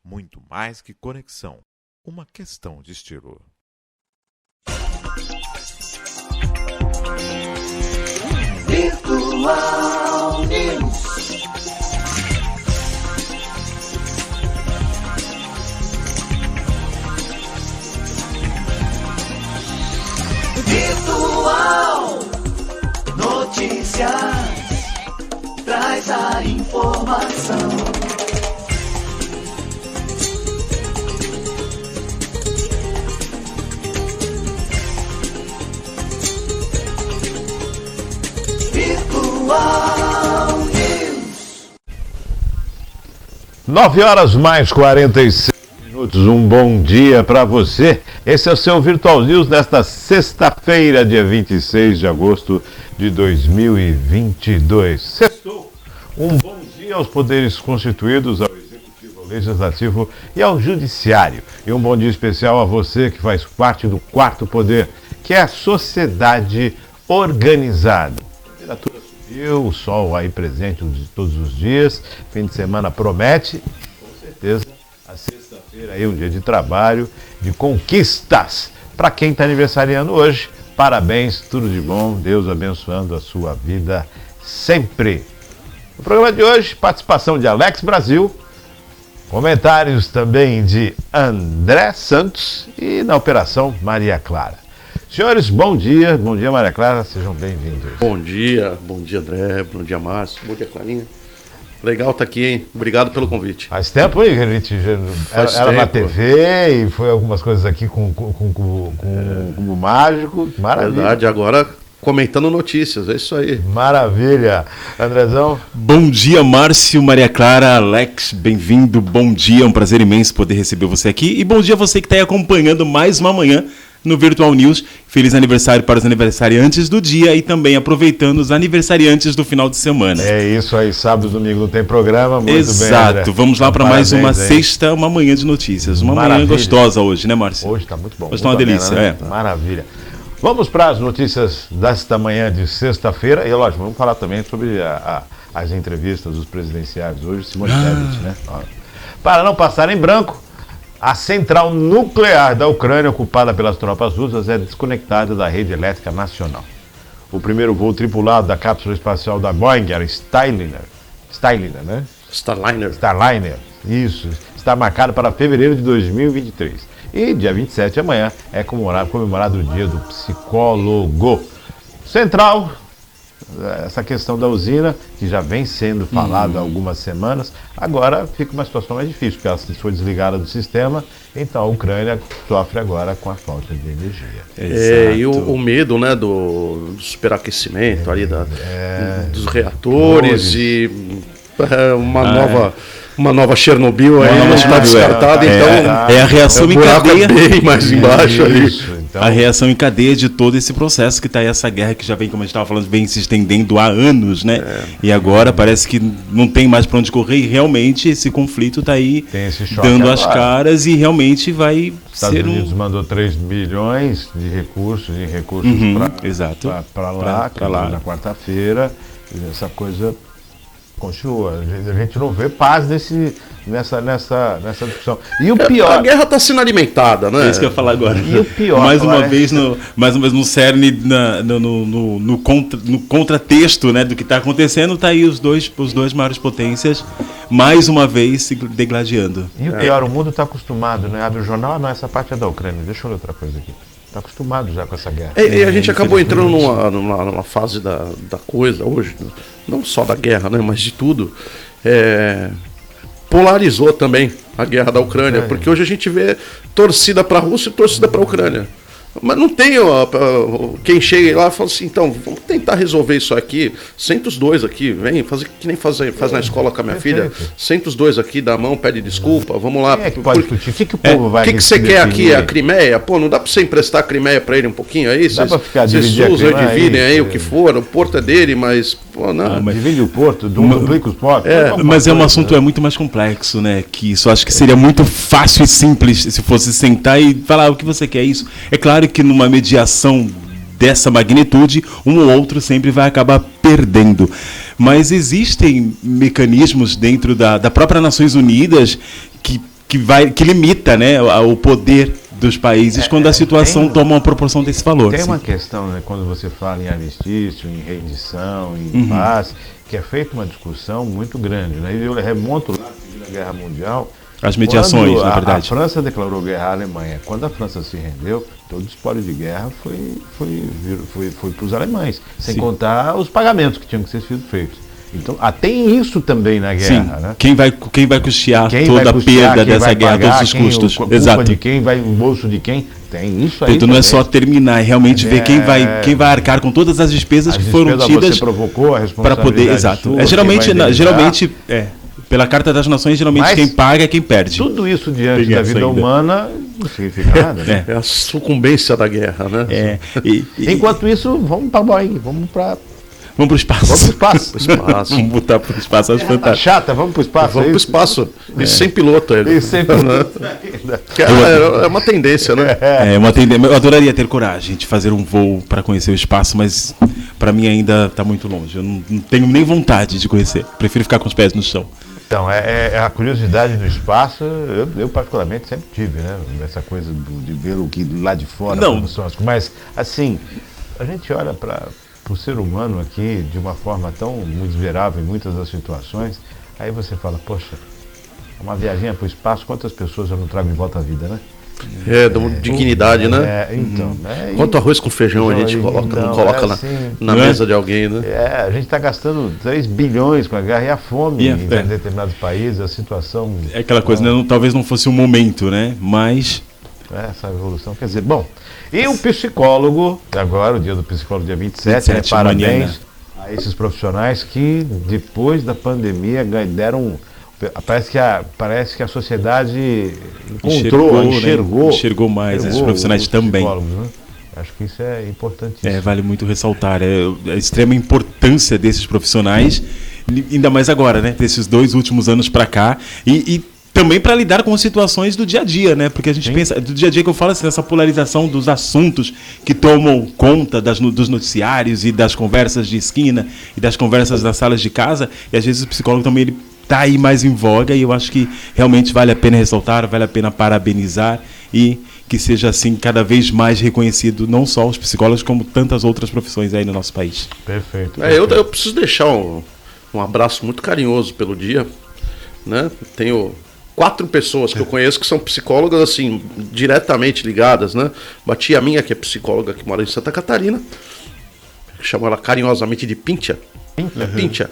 muito mais que conexão, uma questão de estilo. Virtual News. Virtual Notícias traz a informação. Virtual News. 9h mais 46 minutos. Um bom dia para você. Esse é o seu Virtual News desta sexta-feira, dia 26 de agosto de 2022. Sextou. Um bom dia aos poderes constituídos, ao Executivo, ao Legislativo e ao Judiciário. E um bom dia especial a você que faz parte do quarto poder, que é a sociedade organizada. A temperatura subiu, o sol aí presente todos os dias, fim de semana promete, com certeza a sexta-feira aí um dia de trabalho, de conquistas. Para quem está aniversariando hoje, parabéns, tudo de bom, Deus abençoando a sua vida sempre. No programa de hoje, participação de Alex Brasil, comentários também de André Santos e na operação Maria Clara. Senhores, bom dia Maria Clara, sejam bem-vindos. Bom dia André, bom dia Márcio, bom dia Clarinha. Legal estar aqui, hein? Obrigado pelo convite. Faz tempo aí que a gente era na TV e foi algumas coisas aqui com o Mágico, maravilha. Verdade, agora comentando notícias, é isso aí. Maravilha. Andrezão? Bom dia, Márcio, Maria Clara, Alex, bem-vindo, bom dia, é um prazer imenso poder receber você aqui. E bom dia a você que está aí acompanhando mais uma manhã no Virtual News. Feliz aniversário para os aniversariantes do dia e também aproveitando os aniversariantes do final de semana. É isso aí, sábado e domingo não tem programa, muito Exato. bem, André. Vamos lá para mais uma hein? sexta, uma manhã de notícias. Uma Maravilha. Manhã gostosa hoje, né, Márcio? Hoje está muito bom. Hoje está uma delícia, né? Maravilha. Vamos para as notícias desta manhã de sexta-feira e, lógico, vamos falar também sobre as entrevistas dos presidenciais hoje, Simone Tebet, né? Para não passar em branco, a central nuclear da Ucrânia, ocupada pelas tropas russas, é desconectada da rede elétrica nacional. O primeiro voo tripulado da cápsula espacial da Boeing, era Starliner, né? Starliner, isso, está marcado para fevereiro de 2023. E dia 27, amanhã, é comemorado o dia do psicólogo. Central, essa questão da usina, que já vem sendo falada há algumas semanas, agora fica uma situação mais difícil, porque ela foi desligada do sistema, então a Ucrânia sofre agora com a falta de energia. E o medo, né, do superaquecimento ali dos reatores e uma nova Chernobyl aí não está descartada, então é a reação em cadeia bem mais embaixo ali. Então, a reação em cadeia de todo esse processo que está aí, essa guerra que já vem, como a gente estava falando, vem se estendendo há anos, né? E agora parece que não tem mais para onde correr e realmente esse conflito está aí dando as caras e realmente vai Estados ser Unidos mandou 3 bilhões de recursos para lá na quarta-feira, e essa coisa continua. A gente não vê paz nessa discussão. E o pior... A guerra está sendo alimentada, né? É isso que eu ia falar agora. E o pior... mais uma vez no cerne, no contratexto, né, do que está acontecendo, tá aí os dois maiores potências, mais uma vez se degladiando. E o pior, o mundo está acostumado, né? Abre o jornal, não, essa parte é da Ucrânia. Deixa eu ler outra coisa aqui. Está acostumado já com essa guerra. E a gente acabou entrando numa fase da coisa hoje, não só da guerra, né, mas de tudo. Polarizou também a guerra da Ucrânia, porque hoje a gente vê torcida para a Rússia e torcida para a Ucrânia. Mas não tem quem chega lá e fala assim, então, vamos tentar resolver isso aqui, senta os dois aqui, vem, fazer que nem faz na escola com a minha filha, senta os dois aqui, dá a mão, pede desculpa, vamos lá. Quem é que pode discutir? O que o povo vai O que você quer aqui, a Crimeia? Pô, não dá pra você emprestar a Crimeia pra ele um pouquinho aí? Vocês usam e dividem aí o que for, o porto é dele, mas... Pô, não. Divide o porto, duplica os portos. Mas é um assunto muito mais complexo, né? Que isso acho que seria muito fácil e simples se fosse sentar e falar o que você quer isso. É claro que numa mediação dessa magnitude, um ou outro sempre vai acabar perdendo. Mas existem mecanismos dentro da própria Nações Unidas que que limita, né, o poder dos países quando a situação toma uma proporção desse valor. Tem assim. uma questão, né, quando você fala em armistício, em rendição, em paz, que é feita uma discussão muito grande. Né? E eu remonto lá na Guerra Mundial. As mediações, quando na verdade. A França declarou guerra à Alemanha. Quando a França se rendeu, todo o espólio de guerra foi para os alemães, sem contar os pagamentos que tinham que ser feitos. Então, tem isso também na guerra. Sim. Né? Quem vai custear Quem toda vai a custear, perda quem dessa vai guerra, pagar, todos os custos? Culpa Exato. de quem, vai no bolso de quem? Tem isso aí. Então não é também. só terminar, é realmente ver quem vai arcar com todas as despesas As que foram despesas tidas você provocou, a para responsabilidade poder. Exato. sua, É, geralmente, quem vai indenizar. pela Carta das Nações, geralmente Mas quem paga é quem perde. Tudo isso diante Peguei da essa vida ainda. humana não significa nada. Né? É a sucumbência da guerra, né? Enquanto isso, vamos para Boeing, vamos para Vamos para o espaço. o espaço. Espaço. Vamos botar para o espaço, acho Tá fantástico. chata, vamos para o espaço. Vamos pro espaço. E sem piloto ele. E sempre... Que é uma tendência, né? Eu adoraria ter coragem de fazer um voo para conhecer o espaço, mas para mim ainda está muito longe. Eu não tenho nem vontade de conhecer. Prefiro ficar com os pés no chão. Então, é a curiosidade do espaço, eu particularmente sempre tive, né? Essa coisa de ver o que lá de fora, Não. como são as coisas. Mas, assim, a gente olha para o ser humano aqui de uma forma tão miserável em muitas das situações, aí você fala, poxa, uma viagem para o espaço, quantas pessoas eu não trago de volta à vida, né? Dá uma dignidade, né? Então, Quanto arroz com feijão a gente coloca, não coloca assim, na mesa de alguém, né? a gente está gastando 3 bilhões com a guerra e a fome em É. determinados países, a situação... É aquela coisa, né? Talvez não fosse o momento, né? Mas Essa evolução, quer dizer, bom, e o psicólogo, agora o dia do psicólogo, dia 27, 27, parabéns amanhã, né? a esses profissionais que depois da pandemia deram, parece que a sociedade enxergou mais esses profissionais os também. psicólogos, né? Acho que isso é importantíssimo. Vale muito ressaltar a extrema importância desses profissionais, ainda mais agora, né? Desses 2 últimos anos para cá e também para lidar com as situações do dia a dia, né? Porque a gente pensa, do dia a dia que eu falo assim, essa polarização dos assuntos que tomam conta dos noticiários e das conversas de esquina e das conversas das salas de casa, e às vezes o psicólogo também ele tá aí mais em voga, e eu acho que realmente vale a pena ressaltar, vale a pena parabenizar e que seja assim cada vez mais reconhecido, não só os psicólogos, como tantas outras profissões aí no nosso país. Perfeito. Eu preciso deixar um abraço muito carinhoso pelo dia, né? Tenho 4 pessoas que eu conheço que são psicólogas, assim, diretamente ligadas, né? Uma tia minha, que é psicóloga, que mora em Santa Catarina, chamo ela carinhosamente de Pintia. Pintia,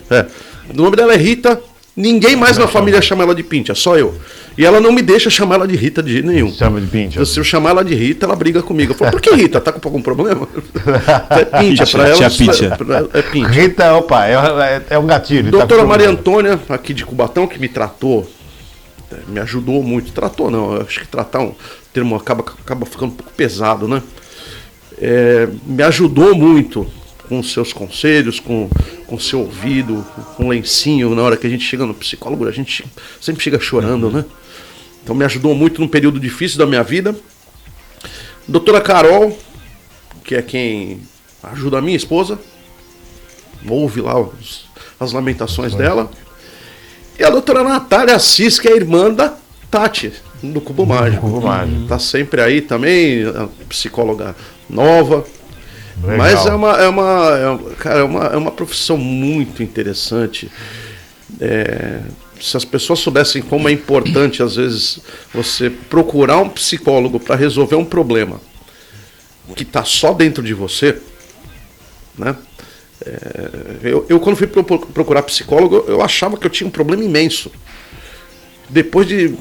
O nome dela é Rita, ninguém mais na família chama ela de Pintia, só eu. E ela não me deixa chamar ela de Rita de jeito nenhum. Chama de Pintia. Se eu chamar ela de Rita, ela briga comigo. Eu falo, por que Rita? Tá com algum problema? É Pintia, pra ela. Tia Pintia. É Pintia. Rita, opa, é um gatilho. Doutora Maria Antônia, aqui de Cubatão, que me tratou, me ajudou muito. Tratou não, eu acho que tratar um termo acaba ficando um pouco pesado, né? Me ajudou muito com seus conselhos, com seu ouvido, com lencinho. Na hora que a gente chega no psicólogo, a gente sempre chega chorando, né? Então me ajudou muito num período difícil da minha vida. Doutora Carol, que é quem ajuda a minha esposa, ouve lá as lamentações dela. E a doutora Natália Assis, que é a irmã da Tati, do Cubo Mágico. Tá sempre aí também, a psicóloga nova. Legal. Mas é uma profissão muito interessante. Se as pessoas soubessem como é importante, às vezes, você procurar um psicólogo para resolver um problema que está só dentro de você, né? Eu quando fui procurar psicólogo, eu achava que eu tinha um problema imenso. Depois de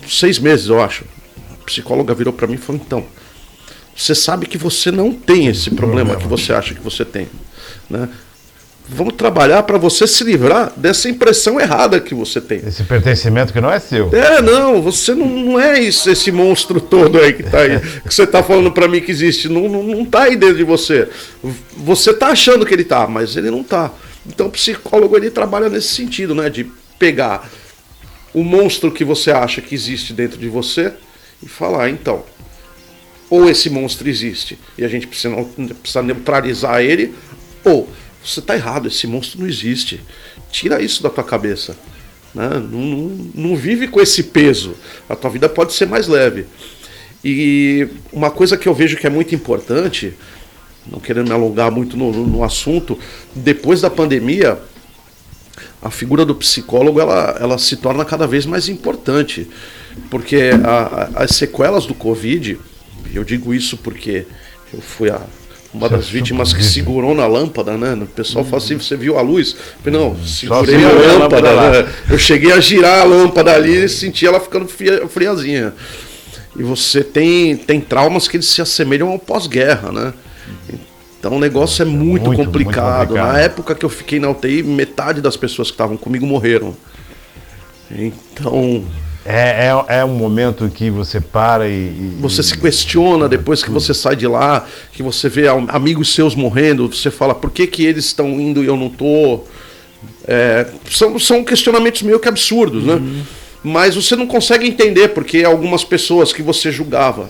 6 meses, eu acho, a psicóloga virou para mim e falou, então, você sabe que você não tem esse problema que você acha que você tem, né? Vamos trabalhar para você se livrar dessa impressão errada que você tem. Esse pertencimento que não é seu. Não, você não é isso, esse monstro todo aí que tá aí, que você tá falando para mim que existe, não tá aí dentro de você. Você tá achando que ele tá, mas ele não tá. Então o psicólogo ele trabalha nesse sentido, né, de pegar o monstro que você acha que existe dentro de você e falar, então, ou esse monstro existe e a gente precisa neutralizar ele, ou você está errado, esse monstro não existe. Tira isso da tua cabeça. né? Não vive com esse peso. A tua vida pode ser mais leve. E uma coisa que eu vejo que é muito importante, não querendo me alongar muito no assunto, depois da pandemia, a figura do psicólogo ela se torna cada vez mais importante, porque as sequelas do Covid, eu digo isso porque eu fui uma das vítimas que segurou na lâmpada, né? O pessoal fala assim, você viu a luz? Eu falei, não, segurei a lâmpada, né? Eu cheguei a girar a lâmpada ali e senti ela ficando friazinha. E você tem traumas que eles se assemelham ao pós-guerra, né? Então o negócio é muito complicado. Na época que eu fiquei na UTI, metade das pessoas que estavam comigo morreram. Então... É um momento que você para e... Você se questiona depois que você sai de lá, que você vê amigos seus morrendo, você fala, por que eles estão indo e eu não tô? São questionamentos meio que absurdos, né? Mas você não consegue entender porque algumas pessoas que você julgava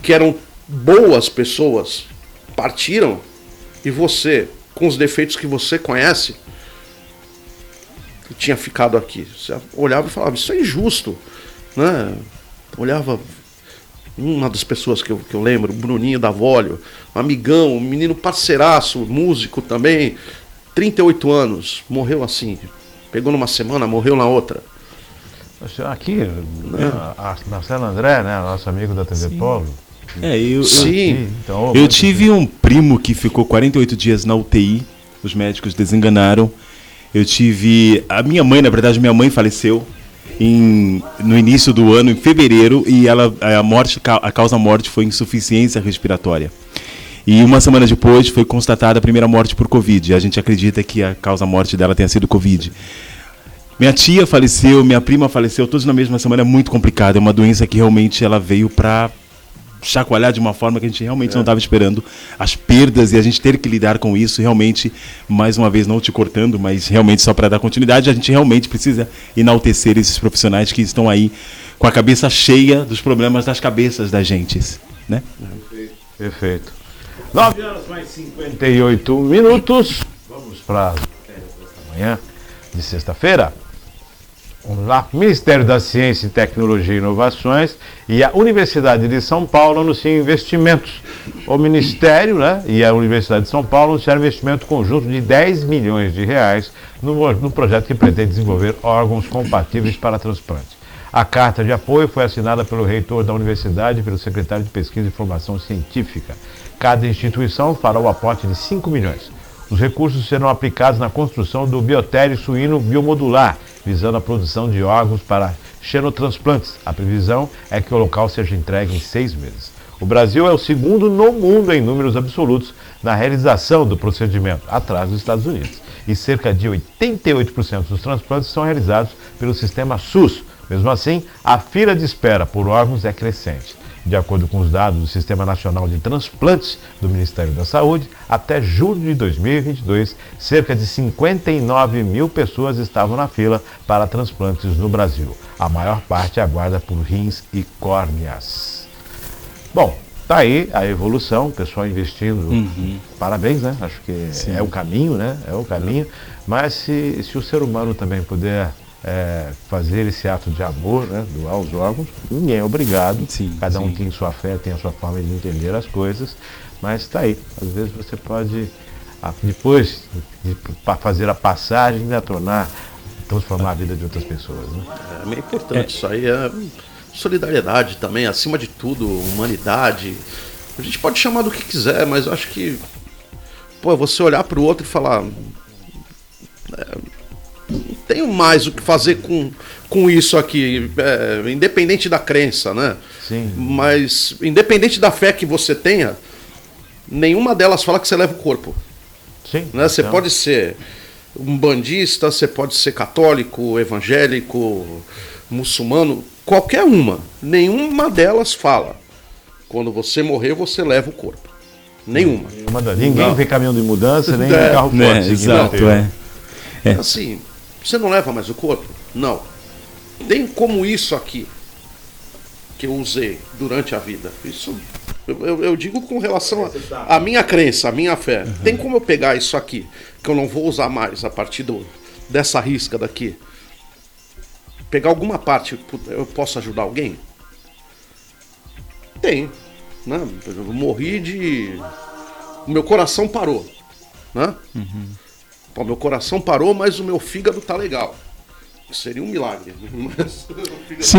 que eram boas pessoas partiram e você, com os defeitos que você conhece, tinha ficado aqui. Você olhava e falava, isso é injusto, né? Olhava uma das pessoas que eu lembro, o Bruninho da Vólio, um amigão, um menino parceiraço, músico também, 38 anos, morreu assim, pegou numa semana, morreu na outra. Aqui, Marcelo André, né, nosso amigo da TV Polo. Eu tive um primo que ficou 48 dias na UTI, os médicos desenganaram. Eu tive... minha mãe faleceu no início do ano, em fevereiro, e a causa-morte foi insuficiência respiratória. E uma semana depois foi constatada a primeira morte por Covid. A gente acredita que a causa-morte dela tenha sido Covid. Minha tia faleceu, minha prima faleceu, todos na mesma semana. É muito complicado, é uma doença que realmente ela veio para chacoalhar de uma forma que a gente realmente não estava esperando. As perdas e a gente ter que lidar com isso, realmente, mais uma vez, não te cortando, mas realmente só para dar continuidade, a gente realmente precisa enaltecer esses profissionais que estão aí com a cabeça cheia dos problemas das cabeças da gente, né? Perfeito. 9 horas mais 58 minutos. Vamos para esta manhã de sexta-feira. Vamos lá. Ministério da Ciência e Tecnologia e Inovações e a Universidade de São Paulo anunciam investimentos. O Ministério, né, e a Universidade de São Paulo anunciaram investimento conjunto de 10 milhões de reais no projeto que pretende desenvolver órgãos compatíveis para transplante. A carta de apoio foi assinada pelo reitor da universidade e pelo secretário de Pesquisa e Formação Científica. Cada instituição fará o aporte de 5 milhões. Os recursos serão aplicados na construção do biotério suíno biomodular, visando a produção de órgãos para xenotransplantes. A previsão é que o local seja entregue em 6 meses. O Brasil é o segundo no mundo em números absolutos na realização do procedimento, atrás dos Estados Unidos. E cerca de 88% dos transplantes são realizados pelo sistema SUS. Mesmo assim, a fila de espera por órgãos é crescente. De acordo com os dados do Sistema Nacional de Transplantes do Ministério da Saúde, até julho de 2022, cerca de 59 mil pessoas estavam na fila para transplantes no Brasil. A maior parte aguarda por rins e córneas. Bom, tá aí a evolução, o pessoal investindo. Parabéns, né? Acho que sim, é o caminho, né? É o caminho. Mas se o ser humano também puder fazer esse ato de amor, né, doar os órgãos, ninguém é obrigado. Sim, cada um tem sua fé, tem a sua forma de entender as coisas, mas está aí. Às vezes você pode, depois de fazer a passagem, transformar a vida de outras pessoas, né? É meio importante isso aí, é solidariedade também, acima de tudo, humanidade. A gente pode chamar do que quiser, mas eu acho que você olhar para o outro e falar, não tenho mais o que fazer com isso aqui, independente da crença, né? Sim. Mas independente da fé que você tenha, nenhuma delas fala que você leva o corpo. Sim. Né? Você pode ser um bandista, você pode ser católico, evangélico, muçulmano, qualquer uma. Nenhuma delas fala, quando você morrer, você leva o corpo. Nenhuma. Ninguém vê caminhão de mudança, nem carro forte. Exato, Assim, você não leva mais o corpo? Não. Tem como isso aqui, que eu usei durante a vida. Isso eu digo com relação à minha crença, à minha fé. Tem como eu pegar isso aqui, que eu não vou usar mais a partir dessa risca daqui, pegar alguma parte, eu posso ajudar alguém? Tem, né? Eu morri o meu coração parou, né? Pô, meu coração parou, mas o meu fígado tá legal. Seria um milagre. Mas... Sim,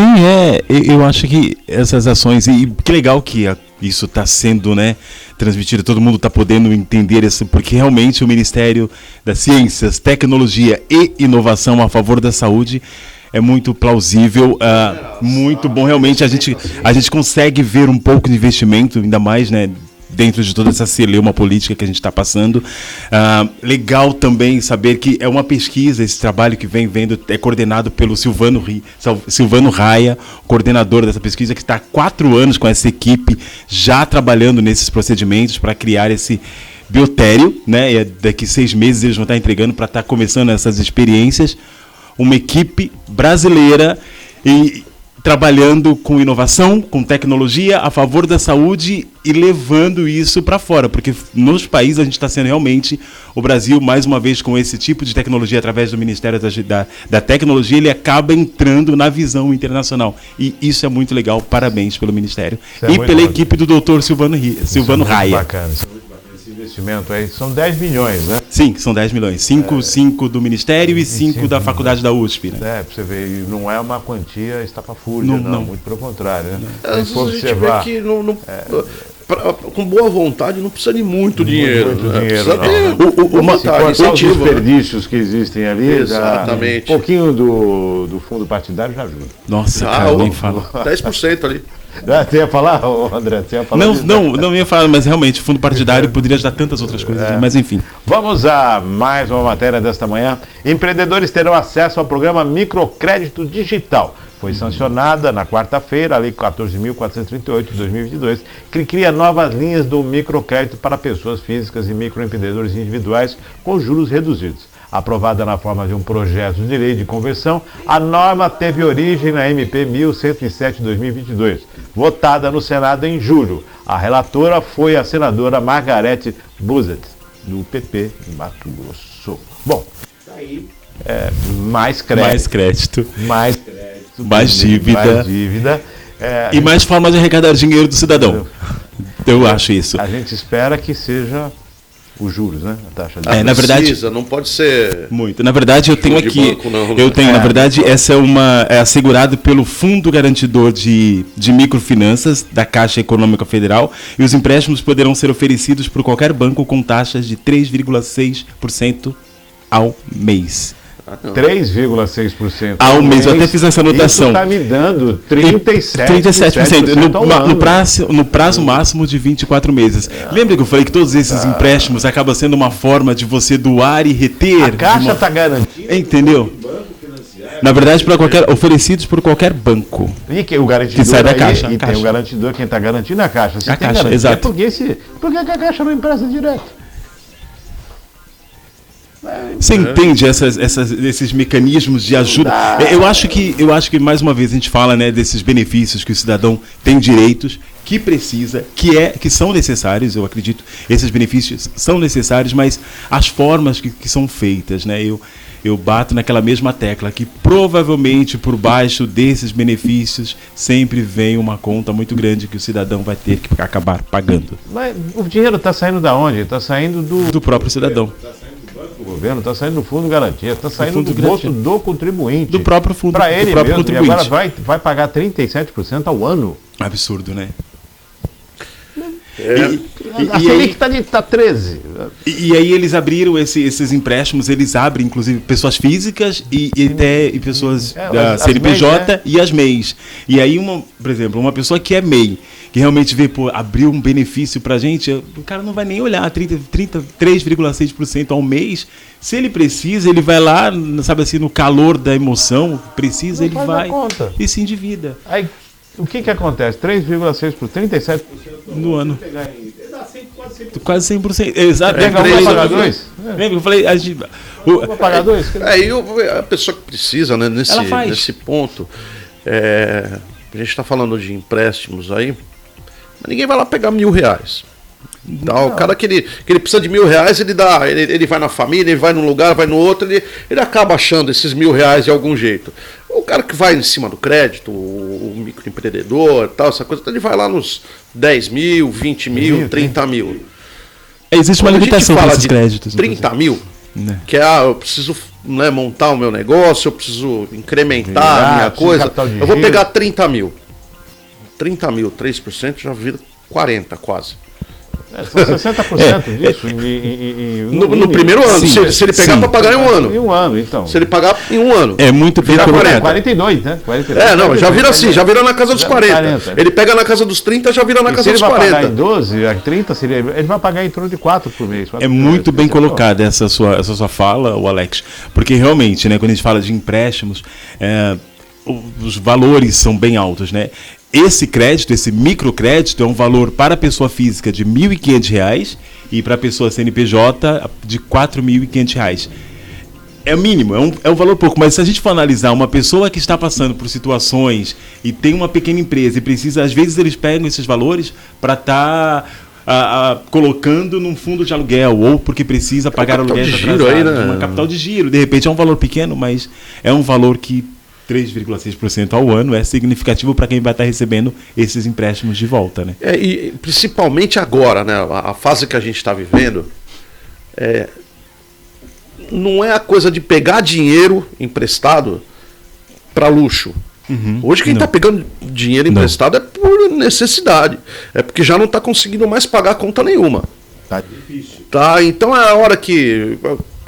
eu acho que essas ações, e que legal que isso está sendo, né, transmitido, todo mundo está podendo entender isso, porque realmente o Ministério das Ciências, Tecnologia e Inovação a favor da saúde é muito plausível, muito bom, realmente a gente consegue ver um pouco de investimento, ainda mais, né, dentro de toda essa celeuma política que a gente está passando. Legal também saber que é uma pesquisa, esse trabalho que vem vendo, é coordenado pelo Silvano Raia, coordenador dessa pesquisa, que está há 4 anos com essa equipe, já trabalhando nesses procedimentos para criar esse biotério, né? E daqui 6 meses eles vão estar entregando para estar começando essas experiências. Uma equipe brasileira e trabalhando com inovação, com tecnologia a favor da saúde e levando isso para fora, porque nos países a gente está sendo realmente, o Brasil, mais uma vez, com esse tipo de tecnologia, através do Ministério da Tecnologia, ele acaba entrando na visão internacional. E isso é muito legal, parabéns pelo Ministério. E pela equipe do Dr. Silvano Raia. Bacana. Esse investimento aí são 10 milhões, né? Sim, são 10 milhões. 5 do Ministério e 5 da faculdade da USP, né? Pra você ver, não é uma quantia estapafúrdia, não, muito pelo contrário, né? Às vezes a gente vê que com boa vontade não precisa de muito dinheiro. Precisa ter vontade, os desperdícios que existem ali, exatamente. Um pouquinho do fundo partidário já ajuda. Nossa, cara, nem fala. 10% ali. Você ia falar, André? Você ia falar não ia falar, mas realmente o fundo partidário poderia ajudar tantas outras coisas, mas enfim. Vamos a mais uma matéria desta manhã. Empreendedores terão acesso ao programa Microcrédito Digital. Foi sancionada na quarta-feira a Lei 14.438 de 2022, que cria novas linhas do microcrédito para pessoas físicas e microempreendedores individuais com juros reduzidos. Aprovada na forma de um projeto de lei de conversão, a norma teve origem na MP 1107 de 2022, votada no Senado em julho. A relatora foi a senadora Margarete Buzet, do PP de Mato Grosso. Bom, mais crédito, mais dívida e mais forma de arrecadar dinheiro do cidadão. Eu acho isso. A gente espera que seja os juros, né? A taxa de na verdade, não pode ser muito. Na verdade, eu tenho aqui, banco, não. Na verdade, essa é assegurado pelo Fundo Garantidor de Microfinanças da Caixa Econômica Federal, e os empréstimos poderão ser oferecidos por qualquer banco com taxas de 3,6% ao mês. 3,6% ao mês. Eu até fiz essa anotação. Isso está me dando 37% no prazo máximo de 24 meses. Lembra que eu falei que todos esses empréstimos acabam sendo uma forma de você doar e reter? A Caixa está garantindo. Entendeu? Na verdade, oferecidos por qualquer banco. E o garantidor que sai da Caixa. E tem o garantidor, quem está garantindo é a Caixa. Se a Caixa, garantia, exato. Por que a Caixa não empresta direto? Você entende esses mecanismos de ajuda? Eu acho que mais uma vez a gente fala, né, desses benefícios que o cidadão tem direitos, que precisa, que são necessários. Eu acredito, esses benefícios são necessários, mas as formas que são feitas, né? Eu bato naquela mesma tecla que provavelmente por baixo desses benefícios sempre vem uma conta muito grande que o cidadão vai ter que acabar pagando. Mas o dinheiro está saindo da onde? Está saindo do próprio cidadão. O governo está saindo do fundo de garantia, está saindo do bolso do contribuinte. Do próprio fundo. Para ele próprio mesmo, contribuinte. E agora vai pagar 37% ao ano. Absurdo, né? A Selic está 13%. E aí eles abriram esses empréstimos, eles abrem inclusive pessoas físicas e pessoas da CNPJ, né? E as MEIs. E aí, por exemplo, uma pessoa que é MEI, que realmente vê, abriu um benefício pra gente, o cara não vai nem olhar, 3,6% ao mês. Se ele precisa, ele vai lá, sabe assim, no calor da emoção, precisa, ele vai e se endivida. Aí, o que acontece? 3,6%, 37% no ano. Quase 100%. Exato. Pega um pagar dois? Lembra que eu falei? Vou pagar dois? A pessoa que precisa, né, nesse ponto, a gente está falando de empréstimos aí, mas ninguém vai lá pegar R$1.000. Então, o cara que ele precisa de R$1.000, ele vai na família, ele vai num lugar, vai no outro, ele acaba achando esses R$1.000 de algum jeito. O cara que vai em cima do crédito, o microempreendedor, tal, essa coisa, ele vai lá nos 10 mil, 20 mil, 30 mil. Existe uma Quando limitação a gente para fala esses de créditos. 30 mil, Né? que eu preciso, né, montar o meu negócio, eu preciso incrementar a minha coisa, eu vou pegar 30 mil. 30 mil, 3% já vira 40 quase. São 60% disso. No primeiro ano, Sim, se ele pegar sim. para pagar em um ano. Em um ano, então. Se ele pagar em um ano. É muito bem Vira colocado. 42, né? 42, Não, já vira assim, já vira na casa dos 40. 40. Ele pega na casa dos 30, já vira na E se casa ele dos vai pagar 40. em 12, a 30 seria. Ele vai pagar em torno de 4 por mês. É muito bem colocada essa sua fala, o Alex, porque realmente, né, quando a gente fala de empréstimos, os valores são bem altos, né? Esse crédito, esse microcrédito, é um valor para a pessoa física de R$ 1.500 e para a pessoa CNPJ de R$ 4.500. É mínimo, é um valor pouco, mas se a gente for analisar uma pessoa que está passando por situações e tem uma pequena empresa e precisa, às vezes eles pegam esses valores para estar colocando num fundo de aluguel ou porque precisa pagar aluguéis atrasados, aí, né? uma capital de giro. De repente é um valor pequeno, mas é um valor que 3,6% ao ano é significativo para quem vai estar recebendo esses empréstimos de volta, né? E principalmente agora, né? A fase que a gente está vivendo, não é a coisa de pegar dinheiro emprestado para luxo. Hoje quem está pegando dinheiro emprestado é por necessidade. É porque já não está conseguindo mais pagar conta nenhuma. Tá difícil. Tá, então é a hora que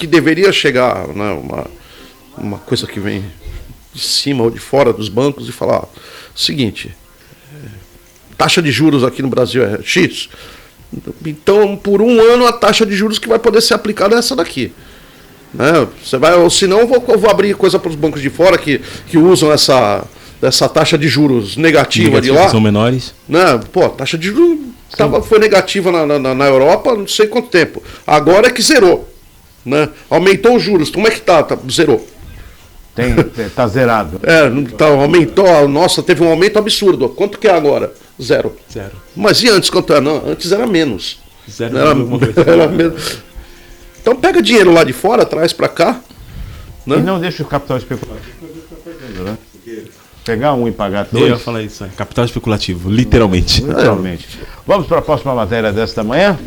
deveria chegar, né, uma coisa que vem de cima ou de fora dos bancos e falar: seguinte, taxa de juros aqui no Brasil é X, então por um ano a taxa de juros que vai poder ser aplicada é essa daqui, né? Você vai, ou senão eu vou abrir coisa para os bancos de fora que usam essa taxa de juros negativa de lá, são menores, né? Pô, a taxa de juros foi negativa na Europa não sei quanto tempo, agora é que zerou, né? Aumentou os juros, como é que zerou. Tá zerado. Aumentou, nossa, teve um aumento absurdo. Quanto que é agora? Zero. Mas e antes, quanto era? Não, antes era menos. Zero. Era menos. Então pega dinheiro lá de fora, traz para cá. Né? E não deixa o capital especulativo perdendo, né? Porque pegar um e pagar Eu dois. ia falar isso, capital especulativo, literalmente. Literalmente. Vamos para a próxima matéria desta manhã.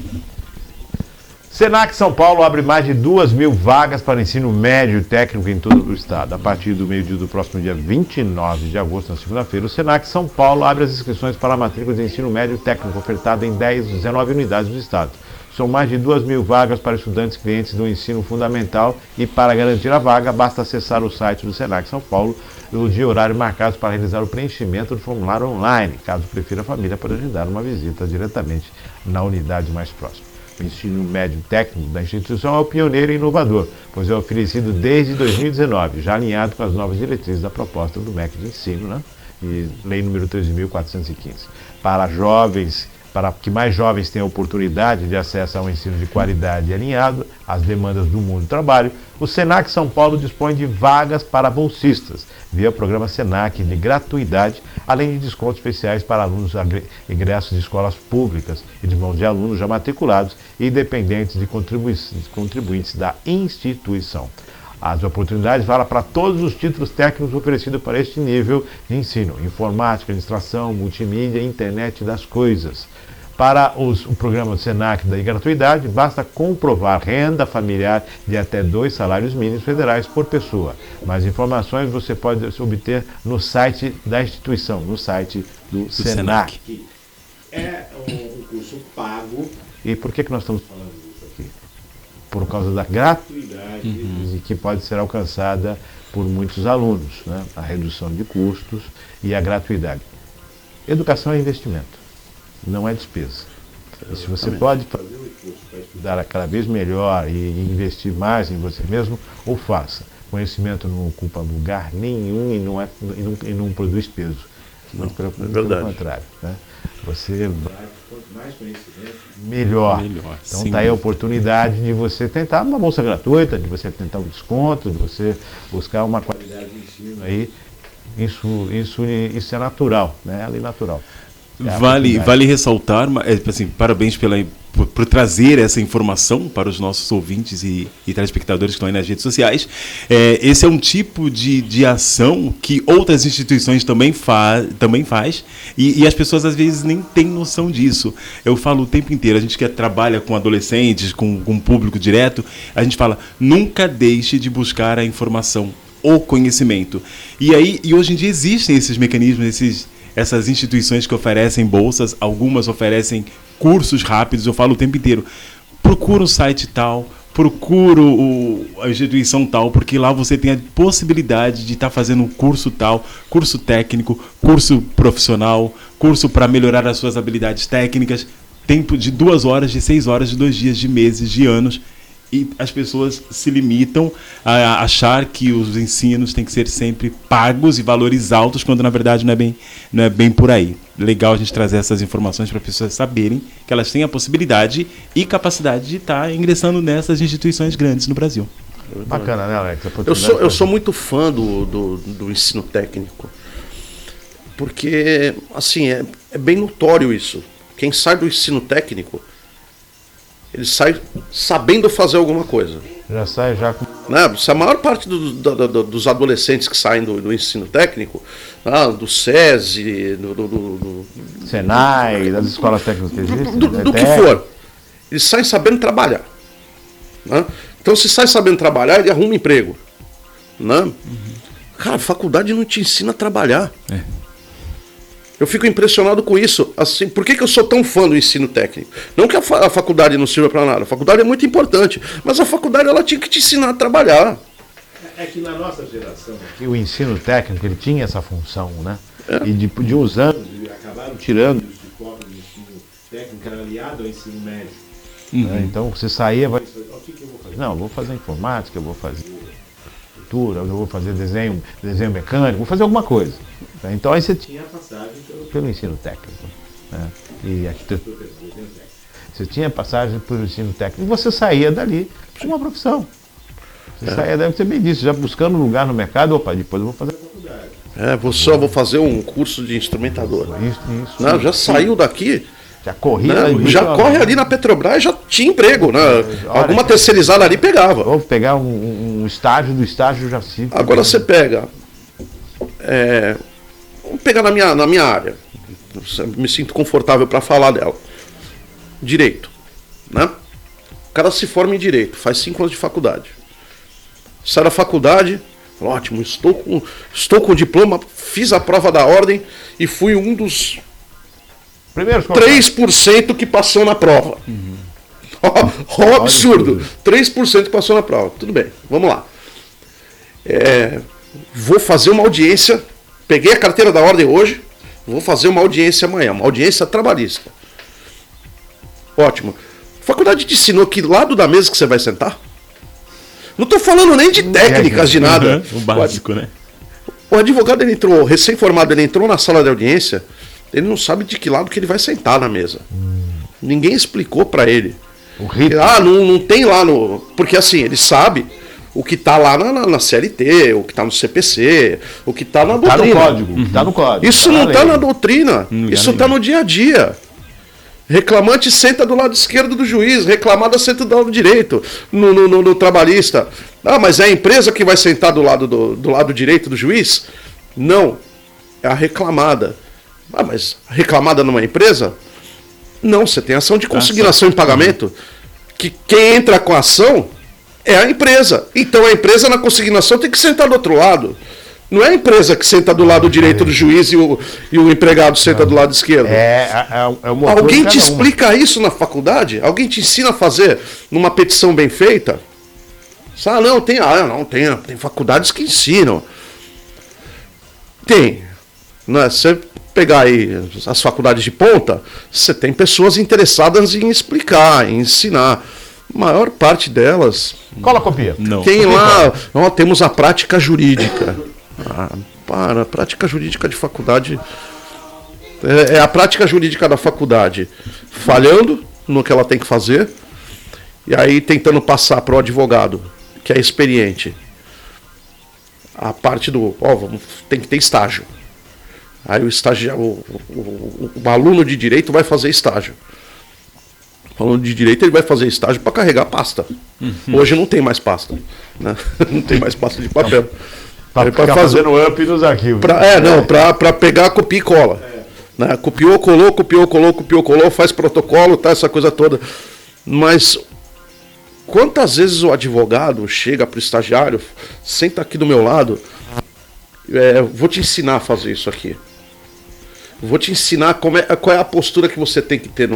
Senac São Paulo abre mais de 2.000 vagas para ensino médio e técnico em todo o estado. A partir do meio-dia do próximo dia 29 de agosto, na segunda-feira, o Senac São Paulo abre as inscrições para a matrícula de ensino médio e técnico ofertada em 19 unidades do estado. São mais de 2.000 vagas para estudantes clientes do ensino fundamental e para garantir a vaga, basta acessar o site do Senac São Paulo no dia e horário marcados para realizar o preenchimento do formulário online. Caso prefira, a família pode agendar uma visita diretamente na unidade mais próxima. O ensino médio técnico da instituição é o pioneiro e inovador, pois é oferecido desde 2019, já alinhado com as novas diretrizes da proposta do MEC de ensino, né? E lei número 13.415. Para que mais jovens tenham oportunidade de acesso a um ensino de qualidade e alinhado às demandas do mundo do trabalho, o Senac São Paulo dispõe de vagas para bolsistas, via programa Senac de gratuidade, além de descontos especiais para alunos ingressos de escolas públicas, irmãos de alunos já matriculados e dependentes de contribuintes da instituição. As oportunidades valem para todos os títulos técnicos oferecidos para este nível de ensino: informática, administração, multimídia e internet das coisas. Para o programa do Senac da gratuidade, basta comprovar renda familiar de até 2 salários mínimos federais por pessoa. Mais informações você pode obter no site da instituição, no site do Senac. É um curso pago. E por que nós estamos falando disso aqui? Por causa da gratuidade que pode ser alcançada por muitos alunos, né? A redução de custos e a gratuidade. Educação é investimento, não é despesa. E se você pode fazer um curso para estudar cada vez melhor e investir mais em você mesmo, ou faça. Conhecimento não ocupa lugar nenhum e não produz peso. Não, pelo contrário. Né? Você vai, quanto mais conhecimento, melhor. Então está aí a oportunidade de você tentar uma bolsa gratuita, de você tentar um desconto, de você buscar uma qualidade de ensino aí. Isso é natural, né? É a lei natural. Vale ressaltar, assim, parabéns por trazer essa informação para os nossos ouvintes e telespectadores que estão aí nas redes sociais. Esse é um tipo de ação que outras instituições também faz e as pessoas às vezes nem têm noção disso. Eu falo o tempo inteiro, a gente que trabalha com adolescentes, com público direto, a gente fala, nunca deixe de buscar a informação, o conhecimento. E hoje em dia existem esses mecanismos, essas instituições que oferecem bolsas, algumas oferecem cursos rápidos, eu falo o tempo inteiro, procura um site tal, procura a instituição tal, porque lá você tem a possibilidade de estar fazendo um curso tal, curso técnico, curso profissional, curso para melhorar as suas habilidades técnicas, tempo de 2 horas, de 6 horas, de 2 dias, de meses, de anos. E as pessoas se limitam a achar que os ensinos têm que ser sempre pagos e valores altos, quando na verdade não é bem por aí. Legal a gente trazer essas informações para as pessoas saberem que elas têm a possibilidade e capacidade de estar ingressando nessas instituições grandes no Brasil. Bacana, né, Alex? Eu sou muito fã do ensino técnico, porque assim, é bem notório isso. Quem sai do ensino técnico, ele sai sabendo fazer alguma coisa. Já sai já com... Se a maior parte dos adolescentes que saem do ensino técnico, do SESI, do Senai, das escolas técnicas que existem, do que for, eles saem sabendo trabalhar. Né? Então, se sai sabendo trabalhar, ele arruma emprego. Né? Cara, a faculdade não te ensina a trabalhar. Eu fico impressionado com isso. Assim, por que eu sou tão fã do ensino técnico? Não que a faculdade não sirva para nada. A faculdade é muito importante. Mas a faculdade ela tinha que te ensinar a trabalhar. É que na nossa geração aqui, o ensino técnico ele tinha essa função, né? E de uns anos acabaram tirando os diplomas do ensino técnico, era aliado ao ensino médio. Né? Então você saía, o que eu vou fazer? Não, eu vou fazer informática, eu vou fazer pintura, eu vou fazer desenho mecânico, vou fazer alguma coisa. Então aí você tinha a passagem pelo ensino técnico, né? E arquitetura, você tinha passagem pelo ensino técnico e você saía dali com uma profissão. Você saía dali, você bem disse, já buscando lugar no mercado, depois eu vou fazer a faculdade. Vou fazer um curso de instrumentador. Isso. Não, já saiu daqui. Já corria. Já corre ali na Petrobras, já tinha emprego. Né? Alguma terceirizada ali pegava. Vou pegar um estágio do estágio já sim. Agora você pega. Vamos pegar na minha área. Me sinto confortável para falar dela. Direito. Né? O cara se forma em Direito, faz 5 anos de faculdade. Sai da faculdade, ótimo, estou com diploma, fiz a prova da ordem e fui um dos 3% que passou na prova. Ó, absurdo. 3% que passou na prova. Tudo bem, vamos lá. Vou fazer uma audiência. Peguei a carteira da ordem hoje. Vou fazer uma audiência amanhã. Uma audiência trabalhista. Ótimo. A faculdade te ensinou que lado da mesa que você vai sentar? Não estou falando nem de técnicas, de nada. O básico, né? O advogado, ele entrou, recém-formado, ele entrou na sala de audiência, ele não sabe de que lado que ele vai sentar na mesa. Ninguém explicou para ele. Não tem lá no... Porque assim, ele sabe o que está lá na CLT, o que está no CPC, o que está na doutrina. Está no código. Tá no código. Isso não está na doutrina, isso está no dia a dia. Reclamante senta do lado esquerdo do juiz, reclamada senta do lado direito, no trabalhista. Mas é a empresa que vai sentar do lado direito do juiz? Não, é a reclamada. Mas a reclamada numa empresa? Não, você tem ação de consignação em pagamento, que quem entra com a ação é a empresa. Então a empresa na consignação tem que sentar do outro lado. Não é a empresa que senta do lado direito do juiz e o empregado senta do lado esquerdo. Alguém te explica isso na faculdade? Alguém te ensina a fazer numa petição bem feita? Tem faculdades que ensinam. Tem. Né? Você pegar aí as faculdades de ponta, você tem pessoas interessadas em explicar, em ensinar. A maior parte delas... Cola copia. Tem lá... temos a prática jurídica. A prática jurídica de faculdade é a prática jurídica da faculdade falhando no que ela tem que fazer e aí tentando passar para o advogado que é experiente a parte tem que ter estágio. Aí o aluno de direito vai fazer estágio. O aluno de direito ele vai fazer estágio para carregar pasta. Hoje não tem mais pasta, né? Não tem mais pasta de papel. Para ficar fazendo up nos arquivos. Para pegar, copia e cola. Né? Copiou, colou, faz protocolo, tá, essa coisa toda. Mas quantas vezes o advogado chega para o estagiário, senta aqui do meu lado, vou te ensinar a fazer isso aqui. Vou te ensinar qual é a postura que você tem que ter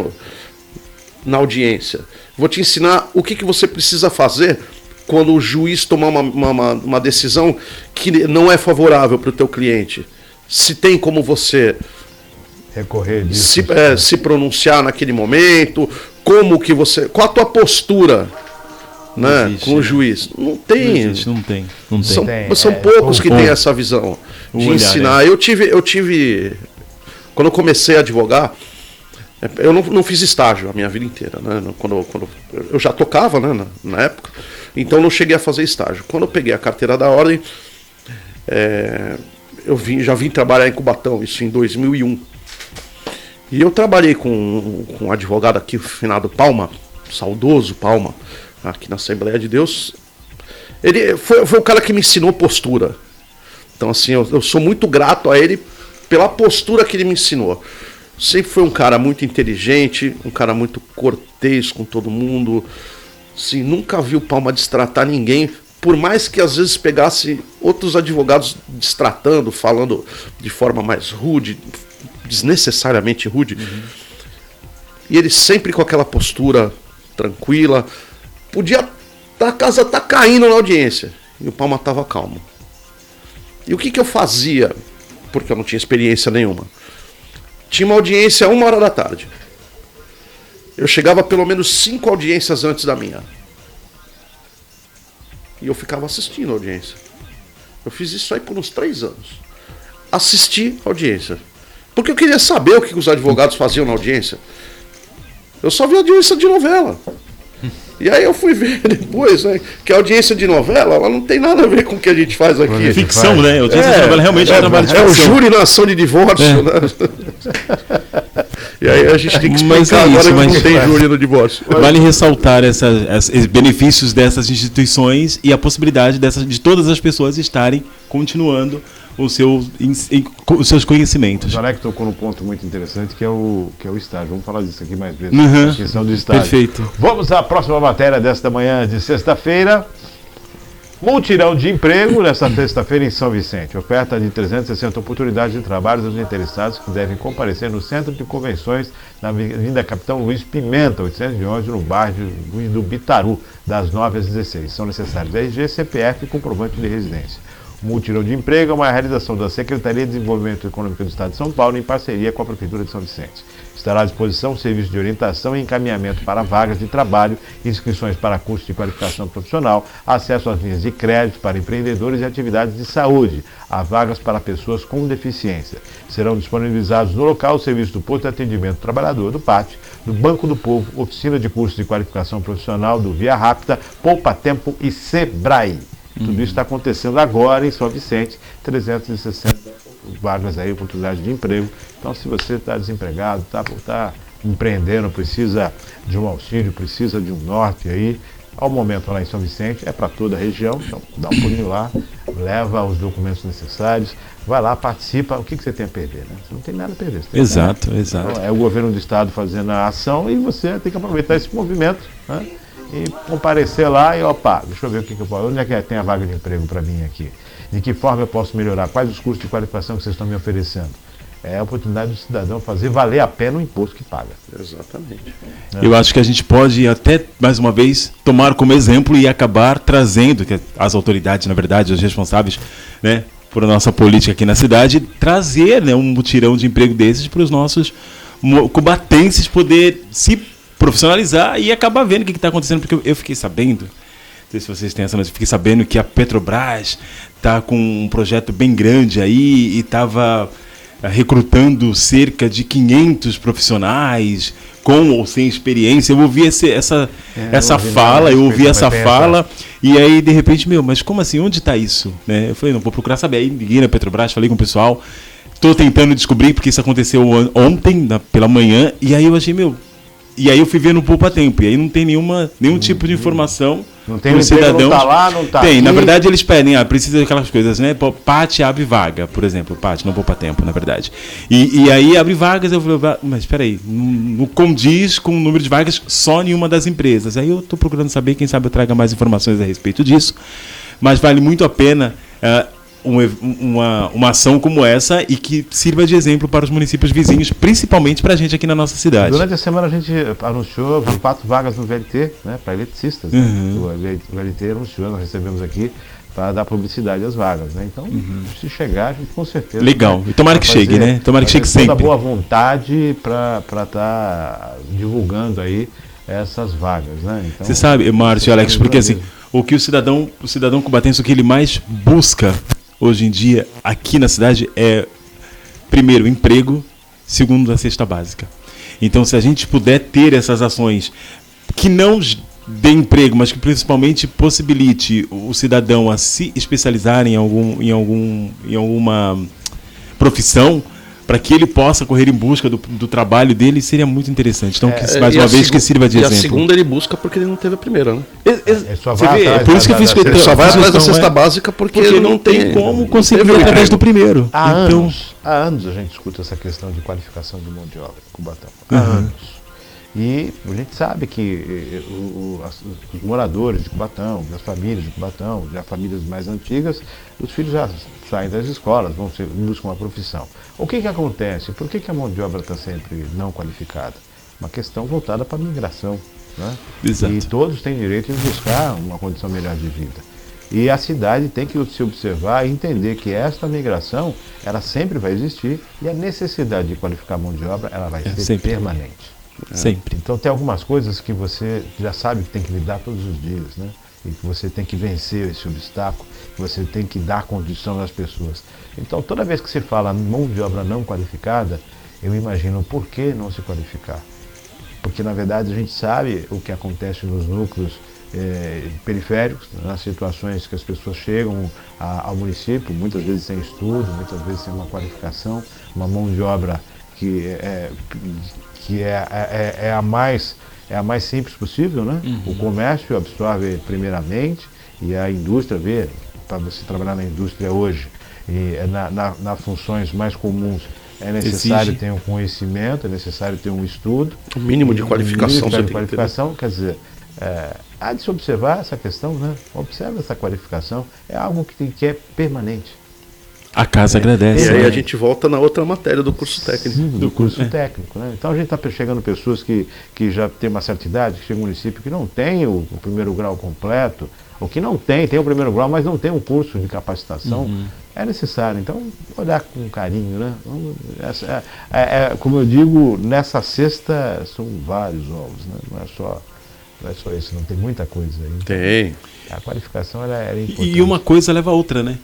na audiência. Vou te ensinar o que você precisa fazer quando o juiz tomar uma decisão que não é favorável para o teu cliente. Se tem como você recorrer disso, se pronunciar naquele momento, qual a tua postura, né, existe, com o juiz. Não tem. Não tem. São poucos que têm essa visão de ensinar. Eu tive quando eu comecei a advogar, eu não fiz estágio a minha vida inteira, né? Quando eu já tocava, né, na época, então não cheguei a fazer estágio. Quando eu peguei a carteira da ordem, já vim trabalhar em Cubatão, isso em 2001. E eu trabalhei com um advogado aqui, o finado Palma, saudoso Palma, aqui na Assembleia de Deus. Ele foi o cara que me ensinou postura. Então, assim, eu sou muito grato a ele pela postura que ele me ensinou. Sempre foi um cara muito inteligente, um cara muito cortês com todo mundo. Assim, nunca vi o Palma destratar ninguém, por mais que às vezes pegasse outros advogados destratando, falando de forma mais rude, desnecessariamente rude. E ele sempre com aquela postura tranquila. A casa tá caindo na audiência e o Palma estava calmo. E o que eu fazia? Porque eu não tinha experiência nenhuma. Tinha uma audiência 1h da tarde. Eu chegava pelo menos 5 audiências antes da minha. E eu ficava assistindo a audiência. Eu fiz isso aí por uns 3 anos. Assisti a audiência. Porque eu queria saber o que os advogados faziam na audiência. Eu só vi a audiência de novela. E aí eu fui ver depois, né, que a audiência de novela, ela não tem nada a ver com o que a gente faz aqui. É ficção, né? A audiência de novela realmente é um trabalho de ficção. É o júri na ação de divórcio, né? E aí a gente tem que explicar agora que não tem júri no divórcio. Vale ressaltar esses benefícios dessas instituições e a possibilidade de todas as pessoas estarem continuando os seus conhecimentos. O Alex tocou num ponto muito interessante que é o estágio. Vamos falar disso aqui mais vezes. Uhum. A questão do estágio. Perfeito. Vamos à próxima matéria desta manhã de sexta-feira. Mutirão de emprego nesta sexta-feira em São Vicente. Oferta de 360 oportunidades de trabalho aos interessados que devem comparecer no Centro de Convenções na Avenida Capitão Luiz Pimenta, 811, no bairro do Bitaru, das 9 às 16. São necessários RG, CPF e comprovante de residência. O Mutirão de Emprego é uma realização da Secretaria de Desenvolvimento Econômico do Estado de São Paulo em parceria com a Prefeitura de São Vicente. Estará à disposição o serviço de orientação e encaminhamento para vagas de trabalho, inscrições para cursos de qualificação profissional, acesso às linhas de crédito para empreendedores e atividades de saúde, a vagas para pessoas com deficiência. Serão disponibilizados no local o serviço do posto de atendimento do trabalhador, do PAT, do Banco do Povo, oficina de cursos de qualificação profissional, do Via Rápida, Poupa Tempo e Sebrae. Tudo isso está acontecendo agora em São Vicente, 360 vagas aí, oportunidade de emprego. Então, se você está desempregado, está empreendendo, precisa de um auxílio, precisa de um norte aí, ao momento lá em São Vicente, é para toda a região, então dá um pulinho lá, leva os documentos necessários, vai lá, participa. O que você tem a perder, né? Você não tem nada a perder. Exato. Então, é o governo do estado fazendo a ação e você tem que aproveitar esse movimento, né? E comparecer lá e, deixa eu ver o que eu posso. Onde é que tem a vaga de emprego para mim aqui? De que forma eu posso melhorar? Quais os cursos de qualificação que vocês estão me oferecendo? É a oportunidade do cidadão fazer valer a pena o imposto que paga. Exatamente. Eu acho que a gente pode até, mais uma vez, tomar como exemplo e acabar trazendo, que as autoridades, na verdade, os responsáveis, né, por a nossa política aqui na cidade, trazer, né, um mutirão de emprego desses para os nossos cubatenses poder se profissionalizar e acabar vendo o que está acontecendo, porque eu fiquei sabendo, não sei se vocês têm essa, mas eu fiquei sabendo que a Petrobras está com um projeto bem grande aí e estava recrutando cerca de 500 profissionais com ou sem experiência. Eu ouvi essa fala e aí de repente, mas como assim, onde está isso? Né? Eu falei, não, vou procurar saber. Aí liguei na Petrobras, falei com o pessoal, tô tentando descobrir, porque isso aconteceu ontem, pela manhã, e aí eu achei, e aí eu fui ver no Poupa Tempo, e aí não tem nenhum tipo de informação. Não tem pro cidadão. Não tá lá, não tá Tem, aqui. na verdade eles pedem, precisa daquelas coisas, né? PAT abre vaga, por exemplo, PAT, não Poupa Tempo, na verdade. E aí abre vagas, eu falei, mas espera aí, não condiz com o número de vagas só em uma das empresas. Aí eu tô procurando saber, quem sabe eu traga mais informações a respeito disso. Mas vale muito a pena uma ação como essa e que sirva de exemplo para os municípios vizinhos, principalmente para a gente aqui na nossa cidade. Durante a semana a gente anunciou 4 vagas no VLT, né, para eletricistas. O VLT anunciou, nós recebemos aqui para dar publicidade às vagas. Né? Então, se chegar, a gente com certeza... Legal. E tomara que chegue, né? Tomara que chegue sempre. Toda boa vontade para estar divulgando aí essas vagas. Né? Então, você sabe, Márcio e Alex, porque assim, o cidadão cubatense, o que ele mais busca hoje em dia aqui na cidade é, primeiro, emprego, segundo, a cesta básica. Então, se a gente puder ter essas ações que não dê emprego, mas que principalmente possibilite o cidadão a se especializar em alguma profissão, para que ele possa correr em busca do trabalho dele, seria muito interessante. Então, mais uma vez, que sirva de exemplo. E a segunda ele busca porque ele não teve a primeira, né? É por isso que eu fiz ele só vai atrás da cesta básica porque ele não tem como conseguir através do primeiro. Há anos a gente escuta essa questão de qualificação de mão de obra em Cubatão. Há anos. E a gente sabe que os moradores de Cubatão, as famílias de Cubatão, já famílias mais antigas, os filhos já saem das escolas, buscam uma profissão. O que acontece? Por que a mão de obra está sempre não qualificada? Uma questão voltada para a migração. Né? Exato. E todos têm direito de buscar uma condição melhor de vida. E a cidade tem que se observar e entender que esta migração, ela sempre vai existir e a necessidade de qualificar a mão de obra, ela vai ser sempre permanente. Sempre. Então tem algumas coisas que você já sabe que tem que lidar todos os dias, né? E que você tem que vencer esse obstáculo, que você tem que dar condição às pessoas. Então toda vez que se fala mão de obra não qualificada, eu imagino por que não se qualificar. Porque na verdade a gente sabe o que acontece nos núcleos periféricos, nas situações que as pessoas chegam ao município, muitas vezes sem estudo, muitas vezes sem uma qualificação, uma mão de obra que é a mais simples possível, né? O comércio absorve primeiramente e a indústria vê, para você trabalhar na indústria hoje, e nas funções mais comuns, é necessário ter um conhecimento, é necessário ter um estudo. O mínimo de qualificação. Quer dizer, há de se observar essa questão, né? Observa essa qualificação, é algo que é permanente. A casa agradece. E aí a gente volta na outra matéria do curso técnico. Do curso técnico, né? Então a gente está chegando pessoas que já têm uma certa idade, que chegam no município que não tem o primeiro grau completo, ou que não tem o primeiro grau, mas não tem um curso de capacitação. É necessário, então, olhar com carinho, né? Como eu digo, nessa cesta são vários ovos, né? Não é só isso, não tem muita coisa aí. Tem. A qualificação ela é importante. E uma coisa leva a outra, né?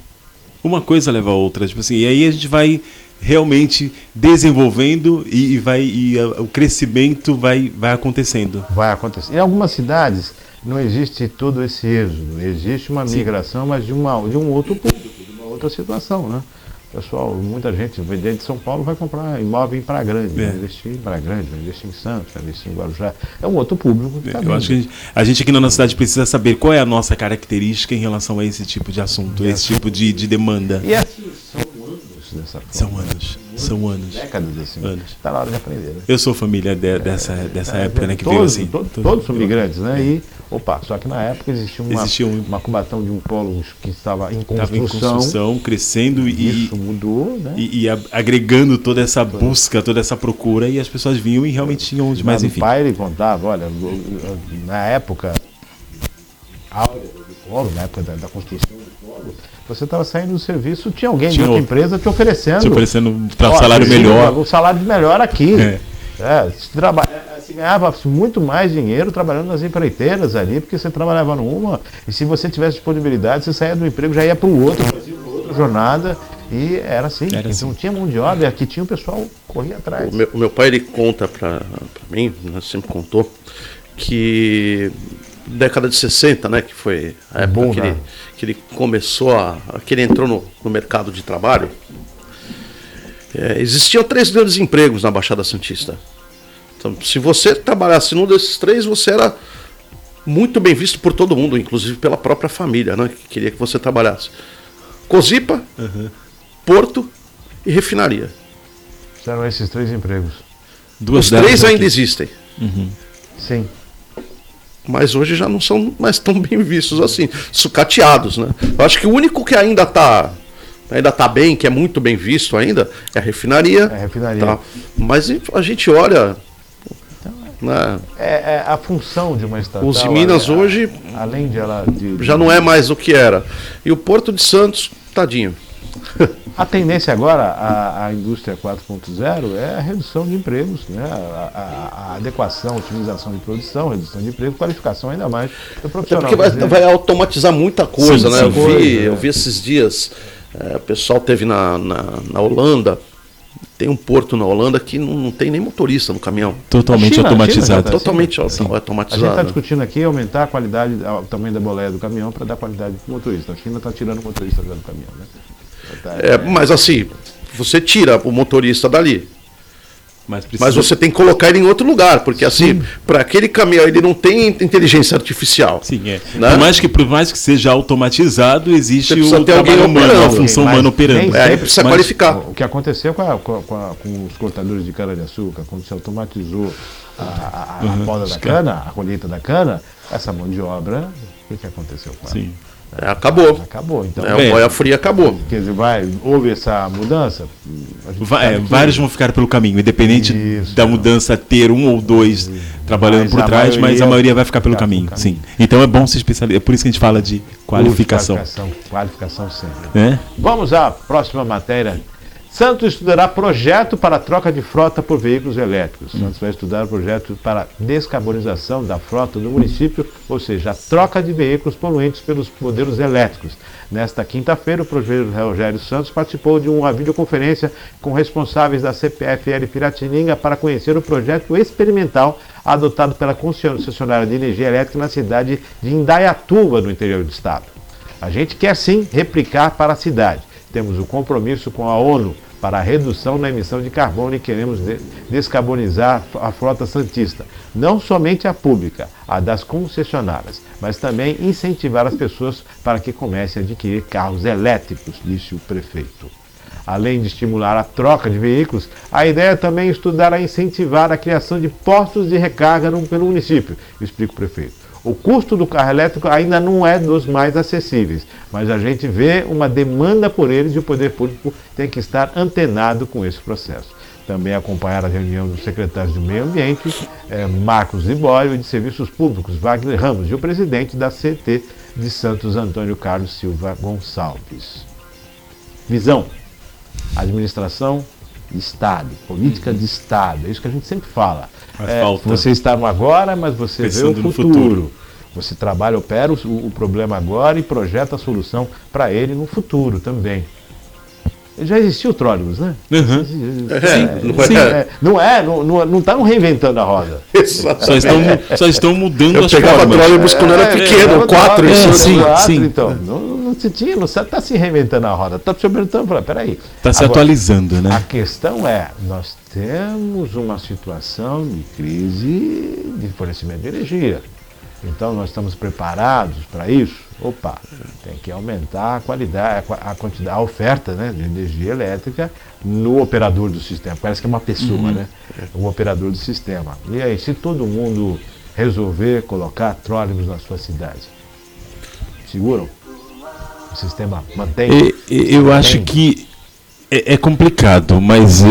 Uma coisa leva a outra, tipo assim, e aí a gente vai realmente desenvolvendo e o crescimento vai acontecendo. Vai acontecer. Em algumas cidades não existe todo esse êxodo, existe uma migração, mas de um outro público, de uma outra situação, né? Pessoal, muita gente dentro de São Paulo vai comprar imóvel em Praia Grande, vai investir em Praia Grande, vai investir em Santos, vai investir em Guarujá. É um outro público que está vindo. Eu acho que a gente aqui na nossa cidade precisa saber qual é a nossa característica em relação a esse tipo de assunto, esse tipo de demanda. E assim, são anos dessa forma. São anos. Décadas assim. Está na hora de aprender. Né? Eu sou família dessa época, né, que veio assim. Todos são migrantes, né? Só que na época existia uma Cubatão de um polo que estava em construção, crescendo isso mudou, né? E agregando toda essa busca, toda essa procura, e as pessoas vinham e realmente tinham onde mais, enfim. O pai, ele contava, olha, na época do polo, na época da construção do polo, você estava saindo do serviço, tinha alguém de outra empresa te oferecendo um salário melhor. Um salário melhor aqui. Você ganhava muito mais dinheiro trabalhando nas empreiteiras ali, porque você trabalhava numa, e se você tivesse disponibilidade, você saía do emprego, já ia para o outro, fazia outra jornada, e era assim. Então não tinha mão de obra, aqui tinha o pessoal corria atrás. O meu pai, ele conta para mim, sempre contou, que década de 60, né, que foi a época que ele começou que ele entrou no mercado de trabalho, Existiam 3 grandes empregos na Baixada Santista. Então, se você trabalhasse num desses 3, você era muito bem visto por todo mundo, inclusive pela própria família, né, que queria que você trabalhasse. Cozipa, porto e refinaria. Serão esses 3 empregos. Os 3 ainda existem. Sim. Mas hoje já não são mais tão bem vistos assim, sucateados, né? Eu acho que o único que ainda tá bem, que é muito bem visto ainda, é a refinaria. Tá? Mas a gente olha... Né? A função de uma estatal. Os Minas hoje, além de ela... já não é mais o que era. E o Porto de Santos, tadinho. A tendência agora, a indústria 4.0 é a redução de empregos, né? A adequação, otimização de produção, redução de emprego, qualificação ainda mais do profissional. Porque vai automatizar muita coisa, Sim, né? sim. Eu vi esses dias, o pessoal teve na Holanda, tem um porto na Holanda que não tem nem motorista no caminhão. Totalmente automatizado. Totalmente A gente está automatizado. discutindo aqui aumentar a qualidade, o tamanho da boleia do caminhão para dar qualidade para o motorista. A China está tirando o motorista já do caminhão, né? Mas assim, você tira o motorista dali, Mas você tem que colocar ele em outro lugar, porque assim, para aquele caminhão ele não tem inteligência artificial. Sim, né? Por mais que seja automatizado, existe Você precisa o ter alguém trabalho humano, a operando. função Mas humana operando. Aí precisa qualificar. O que aconteceu com os cortadores de cana-de-açúcar, quando se automatizou a poda da cana, a colheita da cana, essa mão de obra, o que aconteceu com ela? Sim. Acabou. Acabou. Então, O boia fria acabou. quer dizer, houve essa mudança? A gente sabe que- Vários vão ficar pelo caminho, independente Isso, da mudança ter um ou dois trabalhando Mas por a trás, mas a maioria maioria vai ficar pelo caminho. Sim. Então é bom se especializar. É por isso que a gente fala de qualificação. Qualificação sempre. Né? Vamos à próxima matéria. Santos estudará projeto para troca de frota por veículos elétricos. Santos vai estudar o projeto para descarbonização da frota do município, ou seja, a troca de veículos poluentes pelos modelos elétricos. Nesta quinta-feira, o prefeito Rogério Santos participou de uma videoconferência com responsáveis da CPFL Piratininga para conhecer o projeto experimental adotado pela concessionária de energia elétrica na cidade de Indaiatuba, no interior do estado. A gente quer sim replicar para a cidade. Temos o compromisso com a ONU para a redução na emissão de carbono e queremos descarbonizar a frota santista. Não somente a pública, a das concessionárias, mas também incentivar as pessoas para que comecem a adquirir carros elétricos, disse o prefeito. Além de estimular a troca de veículos, a ideia é também estudar a incentivar a criação de postos de recarga pelo município, explica o prefeito. O custo do carro elétrico ainda não é dos mais acessíveis, mas a gente vê uma demanda por eles e o poder público tem que estar antenado com esse processo. Também acompanhar a reunião dos secretários do Meio Ambiente, Marcos Libório, e de Serviços Públicos, Wagner Ramos, e o presidente da CT de Santos, Antônio Carlos Silva Gonçalves. Visão, administração de Estado, política de Estado, é isso que a gente sempre fala. Você está no agora, mas você Pensando vê o no futuro. Você trabalha, opera o problema agora e projeta a solução para ele no futuro também. Já existiu o trólebus, né? Não estão reinventando a roda. Só estão mudando Eu as pegava formas. trólebus quando era pequeno, 4 sim. Então, não se tinha, não está se reinventando a roda. Está se orientando, falar, peraí. Está se Agora, atualizando, a né? questão é, nós temos uma situação de crise de fornecimento de energia. Então nós estamos preparados para isso? Opa, tem que aumentar a qualidade, a quantidade, a oferta, né, de energia elétrica no operador do sistema. Parece que é uma pessoa, né? O operador do sistema. E aí, se todo mundo resolver colocar trólebus na sua cidade, seguram? O sistema mantém? Eu acho que é complicado, mas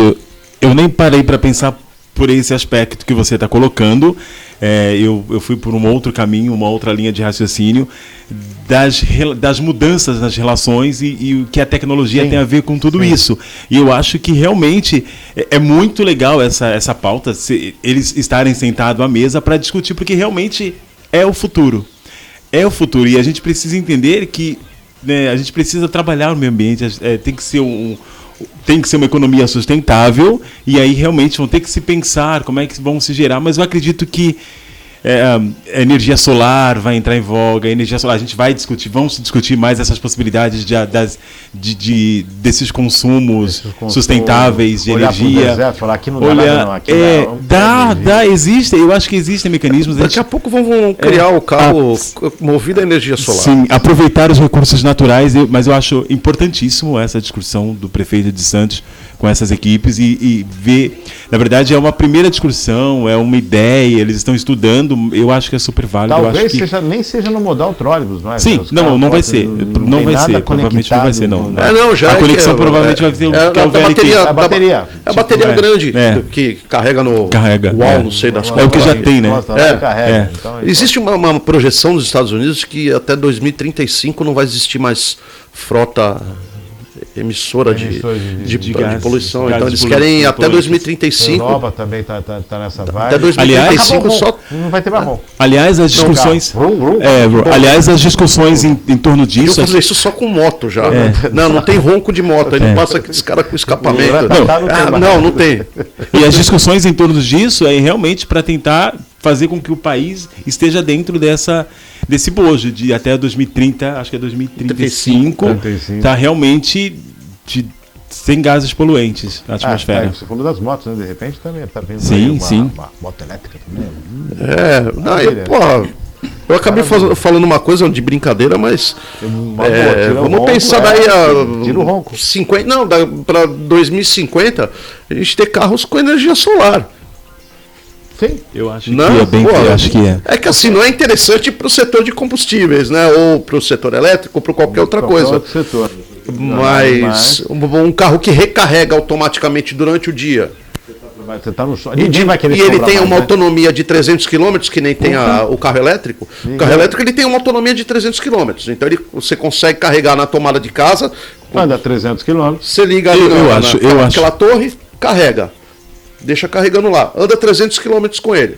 eu nem parei para pensar por esse aspecto que você está colocando. Eu fui por um outro caminho, uma outra linha de raciocínio das mudanças nas relações e o que a tecnologia tem a ver com tudo isso. E eu acho que realmente é muito legal essa pauta, eles estarem sentados à mesa para discutir, porque realmente é o futuro. É o futuro. E a gente precisa entender que, né, a gente precisa trabalhar no meio ambiente, tem que ser uma economia sustentável, e aí realmente vão ter que se pensar como é que vão se gerar, mas eu acredito que energia solar vai entrar em voga, energia solar, a gente vai discutir, vamos discutir mais essas possibilidades desses consumos sustentáveis de energia. Deserto, falar, aqui não dá nada, não, aqui existe, eu acho que existem mecanismos. Daqui a pouco vão criar o carro movido a energia solar. Sim, aproveitar os recursos naturais, mas eu acho importantíssimo essa discussão do prefeito de Santos com essas equipes e ver, na verdade é uma primeira discussão, é uma ideia, eles estão estudando, eu acho que é super válido. Talvez nem seja no modal trólebus, não é? Sim, não vai ser, provavelmente não vai ser, não. Já a conexão provavelmente vai ser a bateria. É a bateria grande que carrega no UAU, não sei das coisas. É o que já tem, né? Existe uma projeção dos Estados Unidos que até 2035 não vai existir mais frota emissora de poluição. Então eles querem até 2035. A Europa também está nessa vibe. Até 2035 só não vai ter mais ronco. Aliás, as discussões. Aliás, as discussões em torno disso. Eu fazer isso só com moto já. Não tem ronco de moto. Aí não passa aqueles caras com escapamento. Não tem. E as discussões em torno disso é realmente para tentar fazer com que o país esteja dentro desse bojo de até 2030, acho que é 2035, está realmente sem gases poluentes na atmosfera. Você falou das motos, né? De repente também está vindo uma moto elétrica também. Eu acabei falando uma coisa de brincadeira, mas vamos pensar daí a 50, para 2050 a gente ter carros com energia solar. Sim. Eu acho que é. É que assim, não é interessante para o setor de combustíveis, né? Ou para o setor elétrico, ou para qualquer outra coisa. Outro setor. Mas um carro que recarrega automaticamente durante o dia. Você tá no sol. Ninguém vai querer. E ele tem uma autonomia de 300 km, que nem tem o carro elétrico. O carro elétrico ele tem uma autonomia de 300 km. Então você consegue carregar na tomada de casa. Anda 300 km. Você liga ali naquela torre, carrega. Deixa carregando lá. Anda 300 km com ele.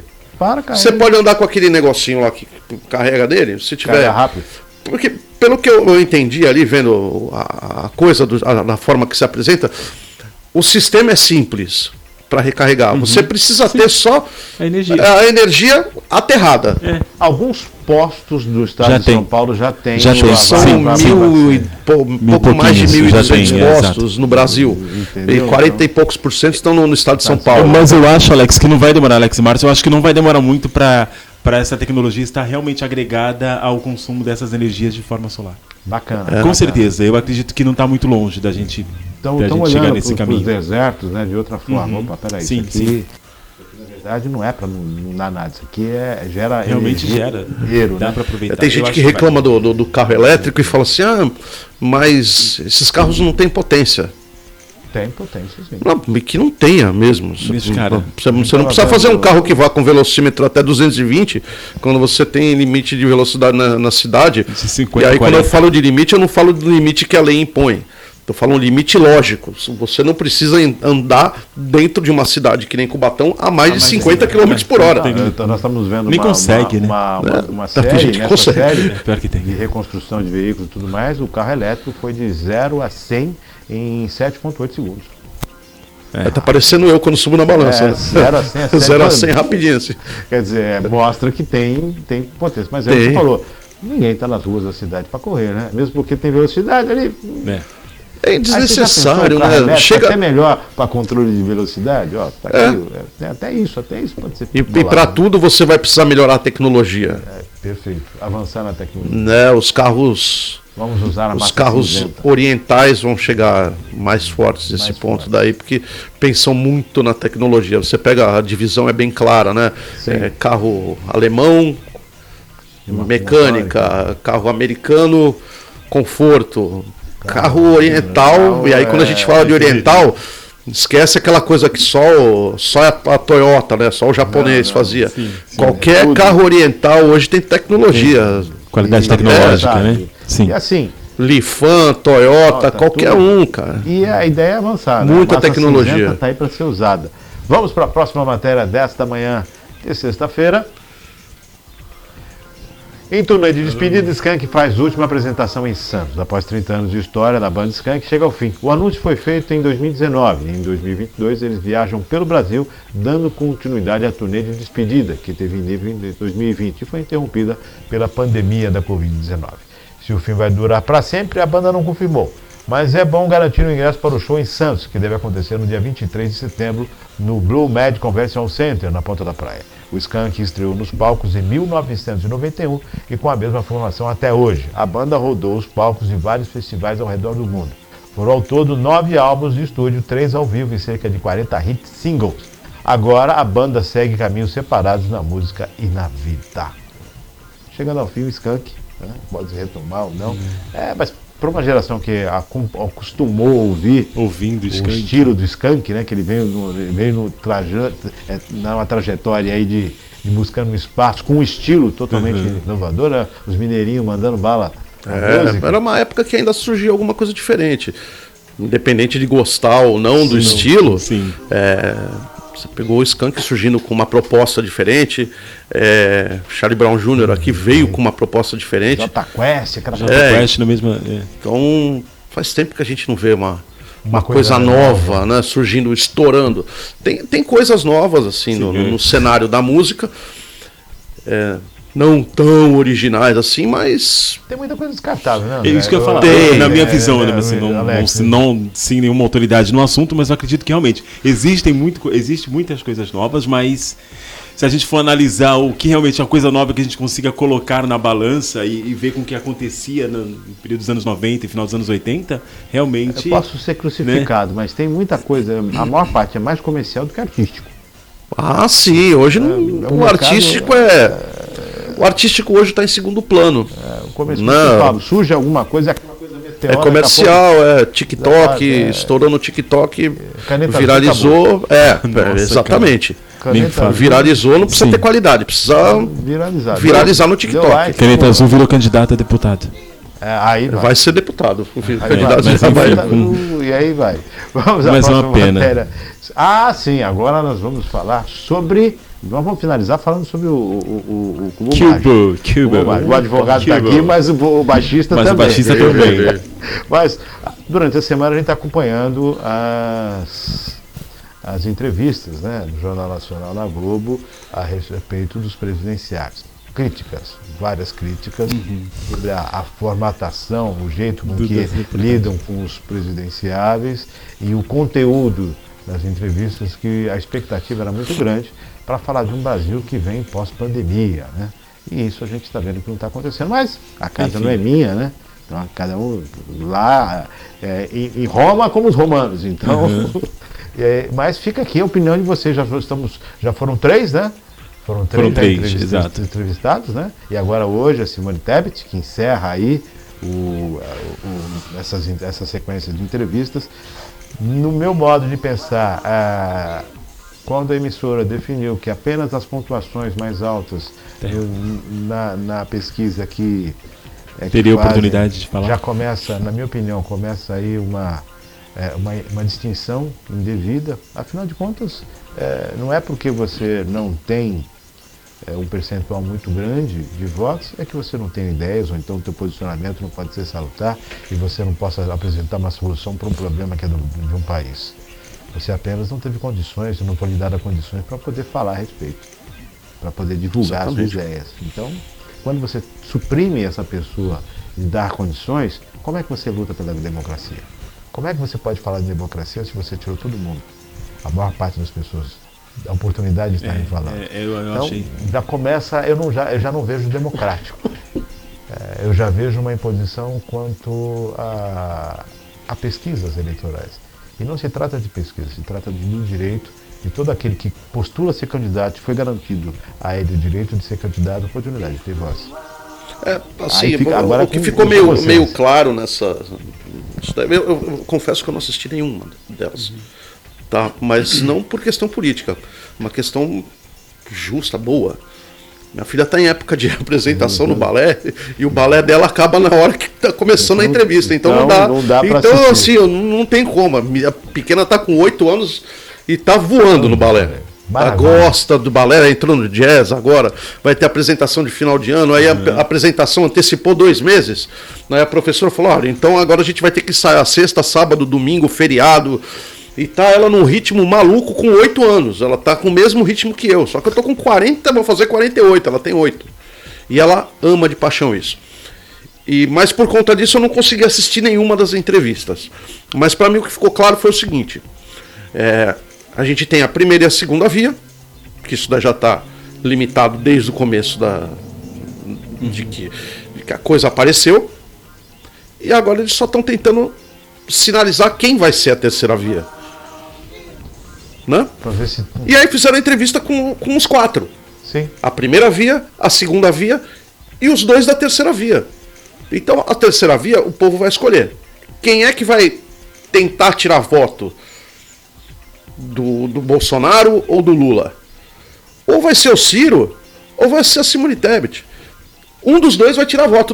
Você pode andar com aquele negocinho lá que carrega dele, se tiver. Carrega rápido. Porque, pelo que eu entendi ali, vendo a coisa, da forma que se apresenta, o sistema é simples para recarregar. Você precisa ter só a energia aterrada. Alguns postos do estado de São Paulo já tem. São pouco mais de 1.200 postos no Brasil. Entendeu? E 40 e poucos % estão no estado de São Paulo. Mas eu acho, Alex, que não vai demorar, Alex e Márcio, eu acho que não vai demorar muito para essa tecnologia estar realmente agregada ao consumo dessas energias de forma solar. Bacana. Com certeza, eu acredito que não está muito longe da gente, chegar nesse caminho. Os desertos, né, de outra forma. Opa, peraí, sim, isso aqui, na verdade, não é para não dar nada. Isso aqui gera realmente energia, gera. Dinheiro, Dá né? para aproveitar. Tem gente que reclama do carro elétrico e fala assim, mas esses carros não têm potência. Tem potência, sim. Não, que não tenha mesmo. Você não precisa fazer um carro que vá com velocímetro até 220, quando você tem limite de velocidade na cidade. 50, e aí 40. Quando eu falo de limite, eu não falo do limite que a lei impõe. Eu falo um limite lógico. Você não precisa andar dentro de uma cidade que nem Cubatão a mais de 50 km por hora. Então nós estamos vendo uma série, Pior que tem. de reconstrução de veículos e tudo mais. O carro elétrico foi de 0 a 100 em 7,8 segundos. Tá parecendo eu quando subo na balança. 0 a 100 0 a 100 rapidinho. Assim. Quer dizer, mostra que tem potência. Mas é o que você falou, ninguém está nas ruas da cidade para correr, né? Mesmo porque tem velocidade ali. É desnecessário, né? Chega até melhor para controle de velocidade. Tá aqui, até isso pode ser. E para tudo você vai precisar melhorar a tecnologia. Perfeito. Avançar na tecnologia. Né? Os carros cinzenta. orientais vão chegar mais fortes nesse ponto daí, porque pensam muito na tecnologia. Você pega, a divisão é bem clara, né? Carro alemão, mecânica, carro americano, conforto, carro oriental, e aí quando a gente fala de oriental, esquece aquela coisa que só a Toyota, né? Só o japonês fazia. Qualquer carro oriental hoje tem tecnologia. Qualidade tecnológica, né? Sim. E assim, Lifan, Toyota, qualquer tudo. Cara. E a ideia é avançar. Muita tecnologia. Está aí para ser usada. Vamos para a próxima matéria desta manhã de sexta-feira. Em turnê de despedida, Skank faz última apresentação em Santos. Após 30 anos de história, da banda Skank chega ao fim. O anúncio foi feito em 2019. Em 2022, eles viajam pelo Brasil, dando continuidade à turnê de despedida, que teve início em 2020 e foi interrompida pela pandemia da Covid-19. Se o fim vai durar para sempre, a banda não confirmou. Mas é bom garantir o ingresso para o show em Santos, que deve acontecer no dia 23 de setembro, no Blue Med Convention Center, na Ponta da Praia. O Skank estreou nos palcos em 1991 e com a mesma formação até hoje. A banda rodou os palcos de vários festivais ao redor do mundo. Foram ao todo 9 álbuns de estúdio, 3 ao vivo e cerca de 40 hit singles. Agora a banda segue caminhos separados na música e na vida. Chegando ao fim, o Skank, né? Pode retomar ou não. Mas para uma geração que acostumou ouvir Ouvindo o Skank. estilo do Skank, né, que ele veio numa trajetória aí de buscando um espaço com um estilo totalmente inovador, né? Os mineirinhos mandando bala na música. Era uma época que ainda surgia alguma coisa diferente. Independente de gostar ou não do estilo, Sim. Você pegou o Skank surgindo com uma proposta diferente. Charlie Brown Jr. aqui veio com uma proposta diferente. Jota Quest, aquela Quest na mesma. Então faz tempo que a gente não vê uma coisa coisa nova, né, surgindo, estourando. Tem coisas novas assim no cenário da música, não tão originais assim, mas Tem muita coisa descartável, né? É isso que eu ia falar. Na minha visão, né, assim, não sem nenhuma autoridade no assunto, mas eu acredito que realmente existe muitas coisas novas, mas se a gente for analisar o que realmente é uma coisa nova que a gente consiga colocar na balança e ver com o que acontecia no período dos anos 90 e final dos anos 80, realmente... Eu posso ser crucificado, mas tem muita coisa, a maior parte é mais comercial do que artístico. sim, hoje o artístico o artístico hoje está em segundo plano. O comercial, surge alguma coisa, aquela coisa meteórica. Comercial, TikTok, estourou no TikTok, Caneta viralizou. Nossa, exatamente. Caneta Viralizou, não precisa ter qualidade, precisa viralizar no TikTok. like, Caneta Azul virou candidato a deputado. Aí Vai ser deputado. E aí vai. Vamos à Mas é uma próxima pena. matéria. Sim, agora nós vamos falar sobre... Nós vamos finalizar falando sobre o Cubo Mágico. O advogado está aqui, mas o baixista também. O baixista também. Mas durante a semana a gente está acompanhando as entrevistas, né, no Jornal Nacional, na Globo, a respeito dos presidenciários. Várias críticas sobre a formatação, o jeito com que lidam com os presidenciáveis e o conteúdo das entrevistas, que a expectativa era muito grande para falar de um Brasil que vem pós-pandemia, né? E isso a gente está vendo que não está acontecendo, mas a casa não é minha, né? Então, cada um lá em Roma como os romanos, então... mas fica aqui a opinião de vocês, já foram 3, né? Foram três entrevistados, né? E agora hoje a Simone Tebet, que encerra aí essa sequência de entrevistas. No meu modo de pensar, quando a emissora definiu que apenas as pontuações mais altas na pesquisa que teria oportunidade de falar, já começa, na minha opinião, começa aí uma distinção indevida. Afinal de contas, não é porque você não tem um percentual muito grande de votos, é que você não tem ideias, ou então o teu posicionamento não pode ser salutar e você não possa apresentar uma solução para um problema que é de um país. Você apenas não teve condições, não foi lhe dada condições para poder falar a respeito, para poder divulgar as suas ideias. Então, quando você suprime essa pessoa e dar condições, como é que você luta pela democracia? Como é que você pode falar de democracia se você tirou todo mundo? A maior parte das pessoas a oportunidade de estarem falando. Então, achei. Já começa, eu já não vejo democrático. Eu já vejo uma imposição quanto a pesquisas eleitorais. E não se trata de pesquisa, se trata do direito de todo aquele que postula ser candidato, foi garantido a ele o direito de ser candidato, a oportunidade de ter voz. O que ficou meio claro nessa... Eu confesso que eu não assisti nenhuma delas. Tá? Mas não por questão política, uma questão justa, boa. Minha filha está em época de apresentação no balé e o balé dela acaba na hora que está começando a entrevista, então não dá para assistir. Então assim, não tem como. A pequena está com 8 anos e está voando no balé. Maravilha. Gosta do balé, entrou no jazz agora, vai ter apresentação de final de ano, aí a apresentação antecipou 2 meses. Aí a professora falou, olha, então agora a gente vai ter que sair a sexta, sábado, domingo, feriado. E tá ela num ritmo maluco com 8 anos. Ela tá com o mesmo ritmo que eu. Só que eu tô com 40, vou fazer 48, ela tem 8. E ela ama de paixão isso. Mas por conta disso eu não consegui assistir nenhuma das entrevistas. Mas para mim o que ficou claro foi o seguinte. A gente tem a primeira e a segunda via, que isso daí já está limitado desde o começo de que a coisa apareceu. E agora eles só estão tentando sinalizar quem vai ser a terceira via. Né? E aí fizeram a entrevista com os 4. Sim. A primeira via, a segunda via e os 2 da terceira via. Então a terceira via o povo vai escolher. Quem é que vai tentar tirar voto? Do Bolsonaro ou do Lula? Ou vai ser o Ciro ou vai ser a Simone Tebet. Um dos 2 vai tirar voto.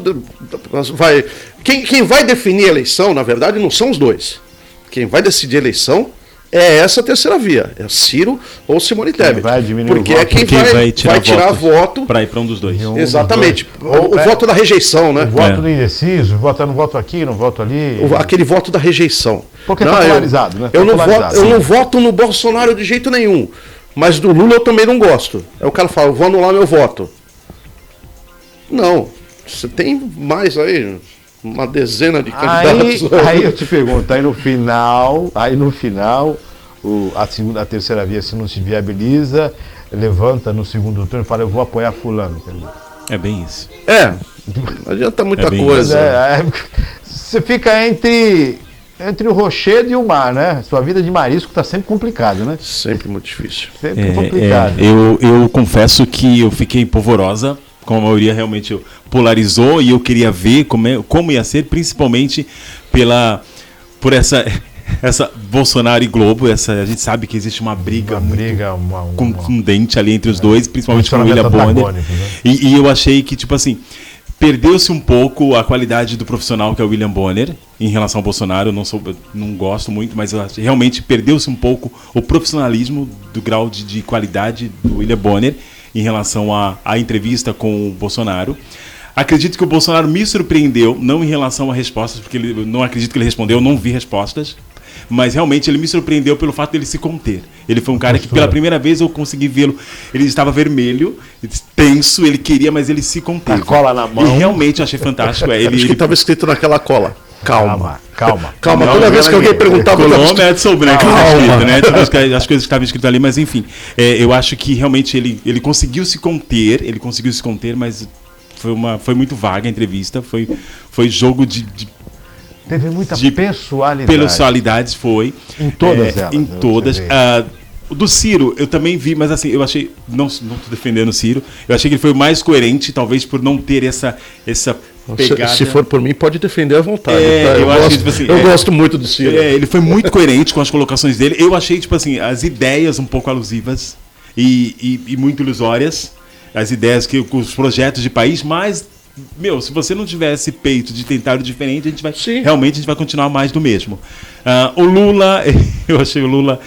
Quem vai definir a eleição, na verdade, não são os 2. Quem vai decidir a eleição é essa terceira via. É Ciro ou Simone Tebet. Porque é quem vai tirar voto para ir para um dos 2. Exatamente. O voto da rejeição, né? O voto do indeciso, não voto aqui, não voto ali. Aquele voto da rejeição. Porque tá polarizado, né? Eu não voto no Bolsonaro de jeito nenhum. Mas do Lula eu também não gosto. Aí o cara fala, eu vou anular meu voto. Não. Você tem mais aí, uma dezena de candidatos. Aí eu te pergunto, aí no final, a terceira via, se não se viabiliza, levanta no segundo turno e fala, eu vou apoiar fulano. É bem isso. Não adianta muita coisa. Você fica entre o rochedo e o mar, né? Sua vida de marisco está sempre complicada, né? Sempre muito difícil. Sempre complicado. Eu confesso que eu fiquei polvorosa, como a maioria realmente polarizou, e eu queria ver como ia ser, principalmente por essa Bolsonaro e Globo. A gente sabe que existe uma briga contundente ali entre os 2, principalmente com o William Bonner. Né? E eu achei que, tipo assim, perdeu-se um pouco a qualidade do profissional que é o William Bonner em relação ao Bolsonaro. Eu não gosto muito, mas realmente perdeu-se um pouco o profissionalismo do grau de qualidade do William Bonner em relação à entrevista com o Bolsonaro. Acredito que o Bolsonaro me surpreendeu, não em relação a respostas, porque não acredito que ele respondeu, eu não vi respostas, mas realmente ele me surpreendeu pelo fato dele se conter. Ele foi um cara que pela primeira vez eu consegui vê-lo, ele estava vermelho, tenso, ele queria, mas ele se conteve. A cola na mão. E realmente eu achei fantástico. Acho que estava escrito naquela cola. Calma. Toda vez que alguém perguntava... Colômbia é de Sobran, que estava escrito, né? As coisas que estavam escritas ali, mas enfim. Eu acho que realmente ele conseguiu se conter, mas foi muito vaga a entrevista, foi jogo de teve muita pessoalidade. Personalidades foi. Em todas elas. Em todas. O do Ciro, eu também vi, mas assim, eu achei... Não estou defendendo o Ciro. Eu achei que ele foi mais coerente, talvez por não ter essa pegada. Se for por mim, pode defender à vontade. Eu gosto muito do Ciro. Ele foi muito coerente com as colocações dele. Eu achei, tipo assim, as ideias um pouco alusivas e muito ilusórias. As ideias, com os projetos de país, mas... se você não tiver esse peito de tentar o diferente, a gente vai continuar mais do mesmo. O Lula, eu achei o Lula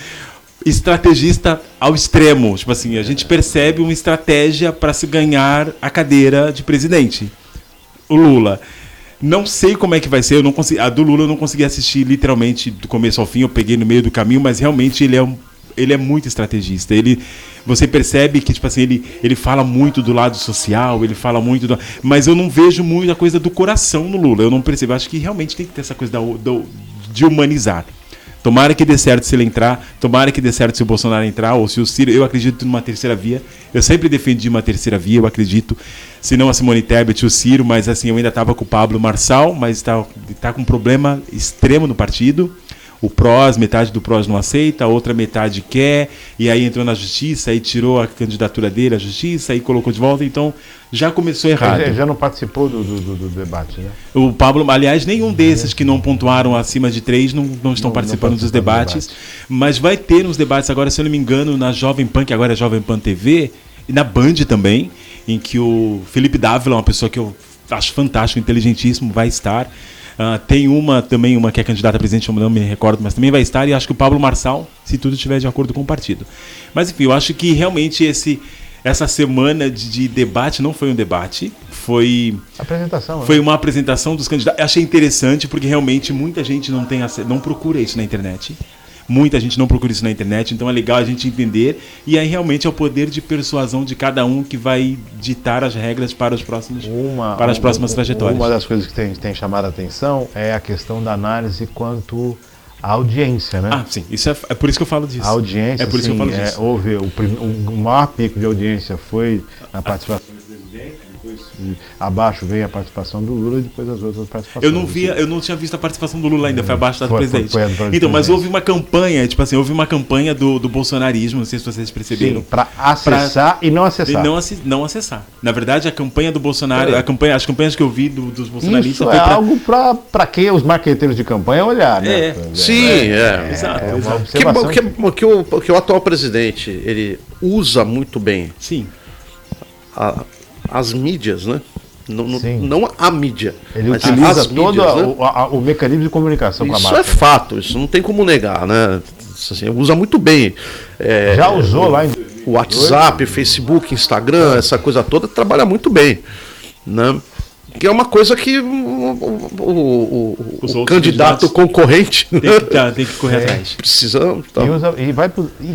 estrategista ao extremo. Tipo assim, a gente percebe uma estratégia para se ganhar a cadeira de presidente. O Lula. Não sei como é que vai ser, a do Lula eu não consegui assistir literalmente do começo ao fim, eu peguei no meio do caminho, mas realmente ele é muito estrategista. Você percebe que, tipo assim, ele fala muito do lado social, ele fala muito mas eu não vejo muita coisa do coração no Lula. Eu não percebo. Eu acho que realmente tem que ter essa coisa de humanizar. Tomara que dê certo se ele entrar, tomara que dê certo se o Bolsonaro entrar, ou se o Ciro. Eu acredito numa terceira via. Eu sempre defendi uma terceira via, eu acredito. Se não a Simone Tebet, o Ciro, mas assim, eu ainda estava com o Pablo Marçal, mas está com um problema extremo no partido. O PROS, metade do PROS não aceita, a outra metade quer, e aí entrou na justiça, aí tirou a candidatura dele à justiça, aí colocou de volta, então já começou errado. Ele já não participou do debate, né? O Pablo, aliás, nenhum desses que não pontuaram acima de 3 não estão participando dos debates, mas vai ter uns debates agora, se eu não me engano, na Jovem Pan, que agora é Jovem Pan TV, e na Band também, em que o Felipe Dávila, uma pessoa que eu acho fantástico, inteligentíssimo, vai estar. Tem também uma que é candidata a presidente, eu não me recordo, mas também vai estar, e acho que o Pablo Marçal, se tudo estiver de acordo com o partido. Mas enfim, eu acho que realmente essa semana de debate não foi um debate, foi uma apresentação dos candidatos. Achei interessante porque realmente muita gente não procura isso na internet. Muita gente não procura isso na internet, então é legal a gente entender, e aí realmente é o poder de persuasão de cada um que vai ditar as regras para as próximas trajetórias. Uma das coisas que tem chamado a atenção é a questão da análise quanto à audiência, né? Sim, é por isso que eu falo disso. A audiência, é por isso que eu falo disso. Houve o maior pico de audiência foi na participação do presidente, depois abaixo veio a participação do Lula e depois as outras participações. Eu não tinha visto a participação do Lula ainda, foi abaixo da do presidente. Foi então, mas houve uma campanha, do bolsonarismo, não sei se vocês perceberam. Para acessar e não acessar. Não acessar. Na verdade, a campanha do Bolsonaro, as campanhas que eu vi dos bolsonaristas... Isso algo para que os marqueteiros de campanha olhar, né? Exato. Que o atual presidente, ele usa muito bem. Sim. As mídias, né? Não a mídia. Ele utiliza todo o mecanismo de comunicação com a marca. Isso é fato, isso não tem como negar, né? Assim, usa muito bem. Já usou lá em o WhatsApp, Facebook, Instagram, essa coisa toda, trabalha muito bem, né? Que é uma coisa que o candidato concorrente tem que correr atrás. Precisa. E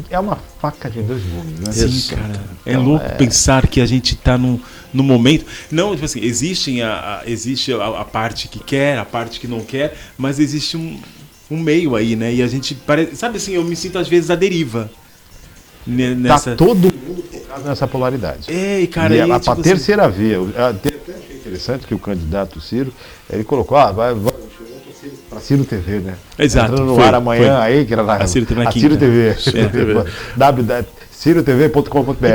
é uma faca de dois gumes, né? Sim, cara. É louco pensar que a gente está no momento. Não, tipo assim, existe a parte que quer, a parte que não quer, mas existe um meio aí, né? E a gente parece. Sabe assim, eu me sinto às vezes à deriva. Tá todo mundo focado nessa polaridade. Cara, e a tipo terceira via. Interessante que o candidato Ciro, ele colocou, vai para Ciro TV, né? Exato. Entrando no ar amanhã aí, que era na Ciro TV. CiroTV.com.br.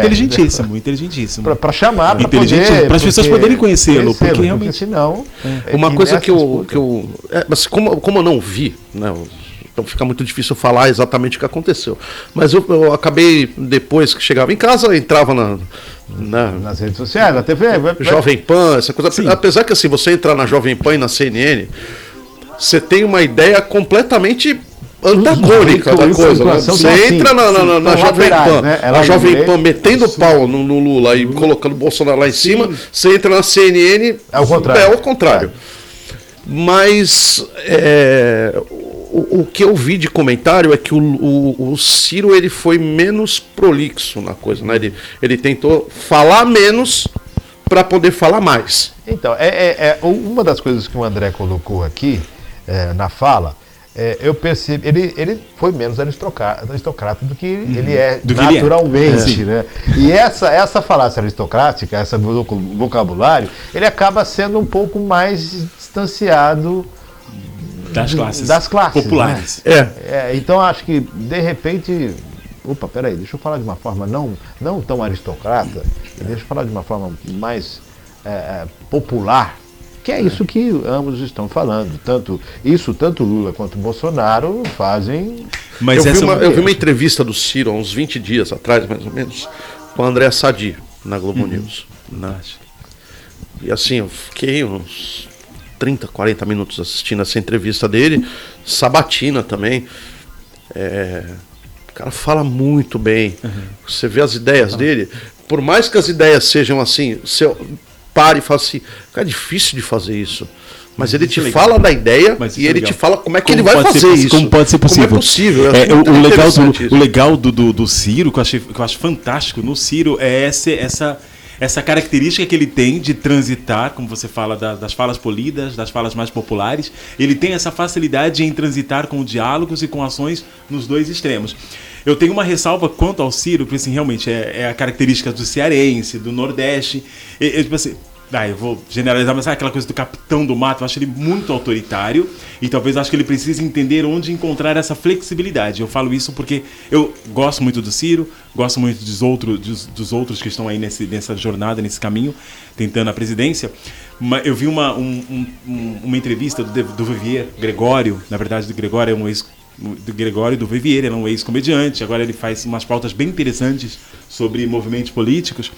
Inteligentíssimo. Para chamar, para as pessoas poderem conhecê-lo, porque realmente. Porque senão. Uma coisa que eu mas como eu não vi, né? Então fica muito difícil falar exatamente o que aconteceu. Mas eu acabei, depois que chegava em casa, entrava nas redes sociais, na TV. Jovem Pan, essa coisa. Sim. Apesar que assim, você entrar na Jovem Pan e na CNN, você tem uma ideia completamente antagônica da coisa. Né? Você entra na Jovem Pan, né? A Jovem Pan metendo pau no Lula e colocando o Bolsonaro lá em cima, você entra na CNN, é o contrário. Mas o que eu vi de comentário é que o Ciro ele foi menos prolixo na coisa, né? Ele tentou falar menos para poder falar mais. Então, uma das coisas que o André colocou aqui na fala, eu percebo, ele foi menos aristocrata do que ele é naturalmente, né? E essa falácia aristocrática, esse vocabulário, ele acaba sendo um pouco mais distanciado das classes populares. Né? Então acho que de repente, peraí, deixa eu falar de uma forma não tão aristocrata, deixa eu falar de uma forma mais popular, que é isso que ambos estão falando. Tanto Lula quanto Bolsonaro fazem. Mas eu vi uma entrevista do Ciro há uns 20 dias atrás, mais ou menos, com a Andréa Sadi na Globo News. Né? E assim, eu fiquei uns 30, 40 minutos assistindo essa entrevista dele, sabatina também. O cara fala muito bem. Você vê as ideias dele, por mais que as ideias sejam assim, você para e fala assim, cara, é difícil de fazer isso. Mas ele te fala da ideia e ele te fala como é que ele vai fazer isso. Como pode ser possível. Como é possível. O legal do Ciro, que eu acho fantástico no Ciro, é essa característica que ele tem de transitar, como você fala, das falas polidas, das falas mais populares. Ele tem essa facilidade em transitar com diálogos e com ações nos dois extremos. Eu tenho uma ressalva quanto ao Ciro, porque assim, realmente é a característica do cearense, do Nordeste. Tipo assim, eu vou generalizar, mas sabe aquela coisa do capitão do mato? Eu acho ele muito autoritário e talvez acho que ele precise entender onde encontrar essa flexibilidade. Eu falo isso porque eu gosto muito do Ciro, gosto muito dos outros que estão aí nessa jornada, nesse caminho, tentando a presidência. Mas eu vi uma entrevista do Vivier Gregório, na verdade do Gregório é um do Gregório do Vivier, ele é um ex-comediante, agora ele faz umas pautas bem interessantes sobre movimentos políticos,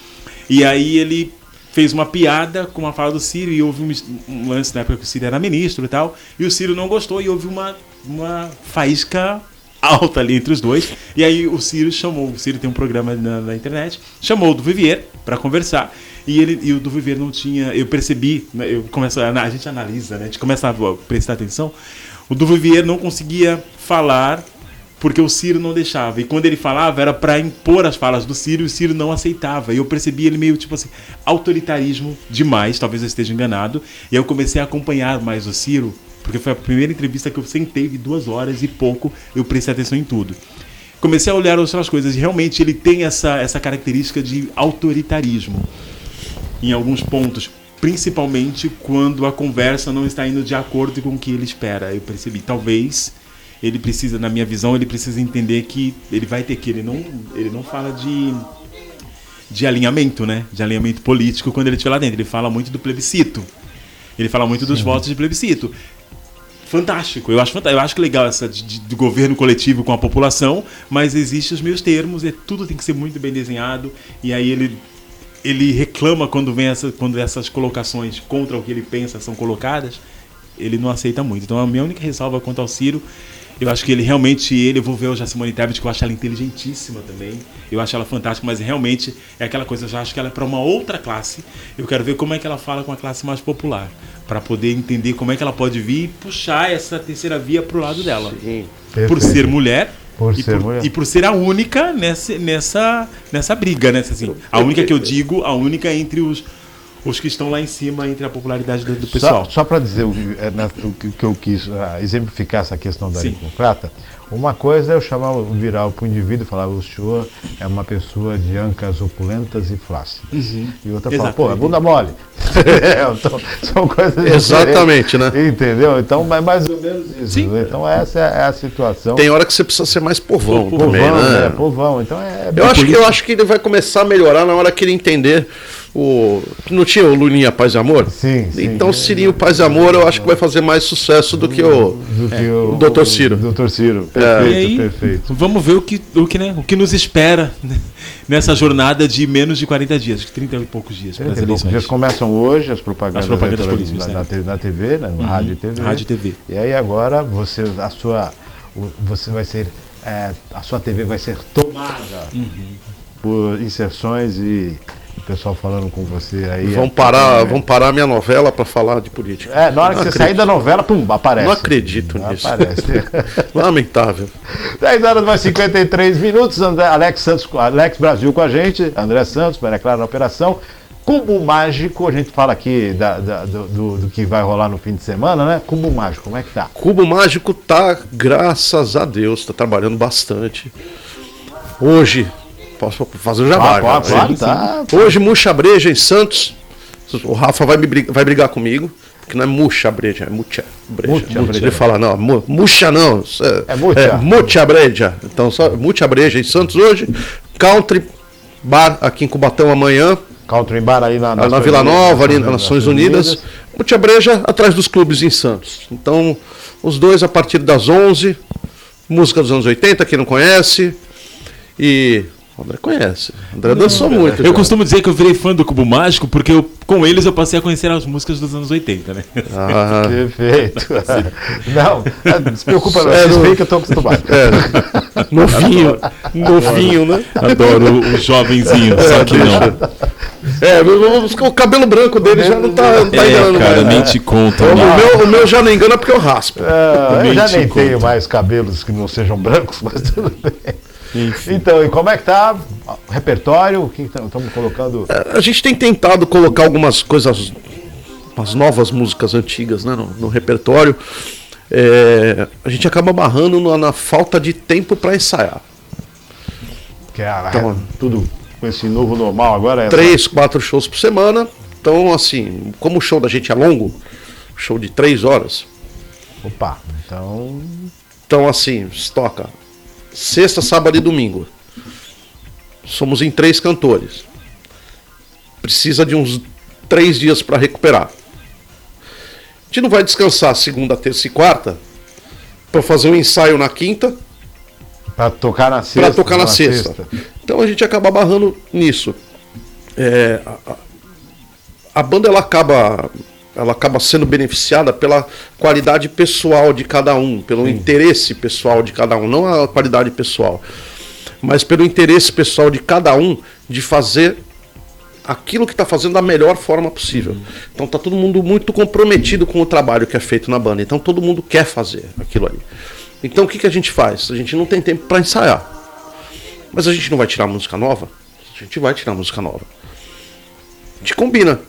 e aí ele fez uma piada com uma fala do Ciro e houve um lance na época que o Ciro era ministro e tal, e o Ciro não gostou e houve uma faísca alta ali entre os dois, e aí o Ciro tem um programa na internet, chamou o do Vivier para conversar, e o do Vivier não tinha, eu percebi, né, a gente analisa, né, a gente começa a prestar atenção, o do Vivier não conseguia falar porque o Ciro não deixava, e quando ele falava era para impor as falas do Ciro, e o Ciro não aceitava, e eu percebi ele meio tipo assim, autoritarismo demais, talvez eu esteja enganado, e eu comecei a acompanhar mais o Ciro, porque foi a primeira entrevista que eu sentei de 2 horas e pouco, eu prestei atenção em tudo. Comecei a olhar outras coisas, e realmente ele tem essa característica de autoritarismo, em alguns pontos, principalmente quando a conversa não está indo de acordo com o que ele espera, eu percebi, talvez... Ele precisa, na minha visão, ele precisa entender que ele vai ter que... Ele não fala de alinhamento, né? De alinhamento político quando ele estiver lá dentro. Ele fala muito do plebiscito. Ele fala muito dos votos de plebiscito. Fantástico. Eu acho legal essa do governo coletivo com a população, mas existem os meios termos, tudo tem que ser muito bem desenhado. E aí ele reclama quando essas colocações contra o que ele pensa são colocadas. Ele não aceita muito. Então a minha única ressalva quanto ao Ciro, eu acho que eu vou ver hoje a Simone Tebet, que eu acho ela inteligentíssima também, eu acho ela fantástica, mas realmente é aquela coisa, eu já acho que ela é para uma outra classe, eu quero ver como é que ela fala com a classe mais popular, para poder entender como é que ela pode vir e puxar essa terceira via pro lado dela. Sim. Por ser mulher, mulher. E por ser a única nessa briga, né? Assim, a única que eu digo, a única entre os que estão lá em cima, entre a popularidade do pessoal. Só para dizer o que eu quis exemplificar essa questão da democrata, uma coisa é eu virar para o indivíduo e falar: o senhor é uma pessoa de ancas opulentas e flácidas. E outra fala: pô, é bunda mole. Então, são coisas exatamente, né? Entendeu? Então, é mais ou menos isso. Sim. Então, essa é a situação. Tem hora que você precisa ser mais povão também, né? Povão. Então, eu acho que ele vai começar a melhorar na hora que ele entender não tinha o Lulinha Paz e Amor? Sim. Então, Cirinho Paz e Amor, eu acho que vai fazer mais sucesso do que o Dr. Ciro. Dr. Ciro, perfeito. Vamos ver o que nos espera nessa jornada de menos de 40 dias, 30 e poucos dias. Para as eleições. Dias começam hoje as propagandas políticas na TV, né, no rádio e TV. E aí agora a sua TV vai ser tomada por inserções e o pessoal falando com você aí. Vão parar a minha novela para falar de política. Na hora que você sair da novela, aparece. Não acredito nisso. Aparece. Lamentável. 10 horas mais 53 minutos. Alex Brasil com a gente. André Santos, Maria Clara na operação. Cubo Mágico, a gente fala aqui do que vai rolar no fim de semana, né? Cubo Mágico, como é que tá? Cubo Mágico tá, graças a Deus, tá trabalhando bastante. Hoje, posso fazer o jabá? Tá. Hoje, Muxa Breja em Santos. O Rafa vai brigar comigo, porque não é Muxa Breja, é Mucha Breja. Ele fala, não, Muxa não. É Mucha Breja. Então, só Mucha Breja em Santos hoje. Country Bar aqui em Cubatão amanhã. Country Bar ali na Vila Nova, ali nas Nações Unidas. Mucha Breja atrás dos clubes em Santos. Então, os dois a partir das 11. Música dos anos 80, quem não conhece. E o André conhece. O André dançou muito. Eu costumo dizer que eu virei fã do Cubo Mágico porque com eles eu passei a conhecer as músicas dos anos 80, né? Perfeito. Não se preocupa não. Vocês veem que eu estou acostumado. Novinho, né? Adoro os jovenzinhos, só que não. O cabelo branco dele já não tá enganando cara, mais. nem te conta. O meu já não engana porque eu raspo. Eu já nem tenho mais cabelos que não sejam brancos, mas tudo bem. Enfim. Então, e como é que tá o repertório? O que estamos colocando? A gente tem tentado colocar algumas coisas, umas novas músicas antigas, né, no repertório. A gente acaba barrando na falta de tempo para ensaiar. Que tudo com esse novo normal agora? 3, 4 shows por semana. Então, assim, como o show da gente é longo, show de 3 horas. Opa, Então, assim, se toca sexta, sábado e domingo. Somos em 3 cantores. Precisa de uns 3 dias para recuperar. A gente não vai descansar segunda, terça e quarta para fazer um ensaio na quinta. Para tocar na sexta. Então a gente acaba barrando nisso. a banda ela acaba sendo beneficiada pela qualidade pessoal de cada um, pelo interesse pessoal de cada um, não a qualidade pessoal, mas pelo interesse pessoal de cada um de fazer aquilo que está fazendo da melhor forma possível. Então tá todo mundo muito comprometido com o trabalho que é feito na banda, então todo mundo quer fazer aquilo ali. Então o que a gente faz? A gente não tem tempo para ensaiar, mas a gente não vai tirar música nova? A gente vai tirar música nova. A gente combina.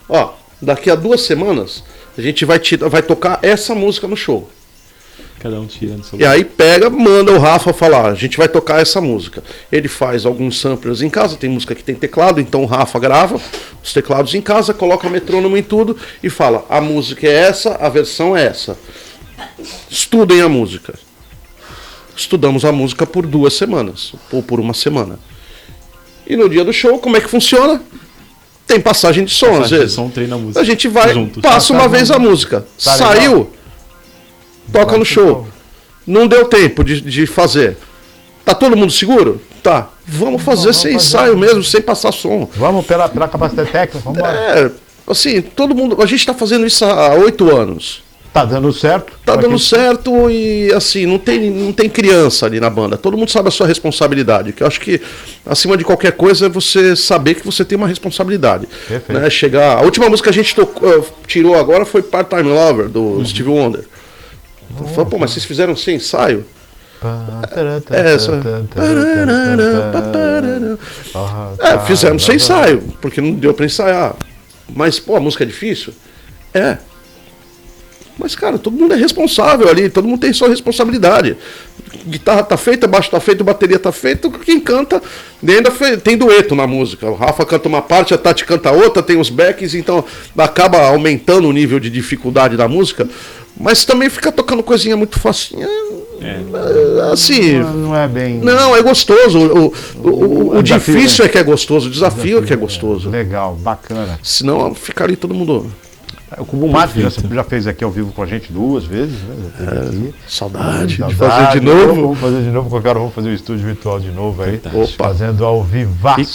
Ó, daqui a 2 semanas a gente vai tocar essa música no show. Cada um tira no seu E aí pega, manda o Rafa falar, a gente vai tocar essa música. Ele faz alguns samplers em casa, tem música que tem teclado, então o Rafa grava os teclados em casa, coloca metrônomo em tudo e fala, a música é essa, a versão é essa. Estudem a música. Estudamos a música por 2 semanas, ou por 1 semana. E no dia do show, como é que funciona? Tem passagem de som, às vezes. Treina a música. A gente vai, juntos. passa uma vez a música. Tá Saiu, legal. toca no show. Não deu tempo de fazer. Tá todo mundo seguro? Tá. Vamos fazer sem ensaio mesmo, sem passar som. Vamos pela capacidade técnica, vamos embora. Assim, todo mundo. A gente tá fazendo isso há 8 anos. Tá dando certo? Tá dando certo e assim, não tem criança ali na banda. Todo mundo sabe a sua responsabilidade. Que eu acho que, acima de qualquer coisa, é você saber que você tem uma responsabilidade. Perfeito. Né? A última música que a gente tirou agora foi Part-Time Lover, do Stevie Wonder. Então, falei, pô, mas vocês fizeram sem ensaio? Fizemos sem ensaio, porque não deu pra ensaiar. Mas, pô, a música é difícil? É. Mas, cara, todo mundo é responsável ali, todo mundo tem sua responsabilidade. Guitarra tá feita, baixo tá feito, bateria tá feita, quem canta, ainda tem dueto na música. O Rafa canta uma parte, a Tati canta outra, tem os backs, então acaba aumentando o nível de dificuldade da música, mas também fica tocando coisinha muito facinha. Assim. Não é bem. Não, é gostoso. O desafio, difícil né? é que é gostoso, o desafio é que é gostoso. Legal, bacana. Senão fica ali todo mundo. O Cubo Mágico já fez aqui ao vivo com a gente 2 vezes, né? Já teve aqui. Saudade de Saudade, fazer de novo. Vamos fazer de novo, qualquer hora vamos fazer o estúdio virtual de novo aí. Opa. Fazendo ao vivaço. E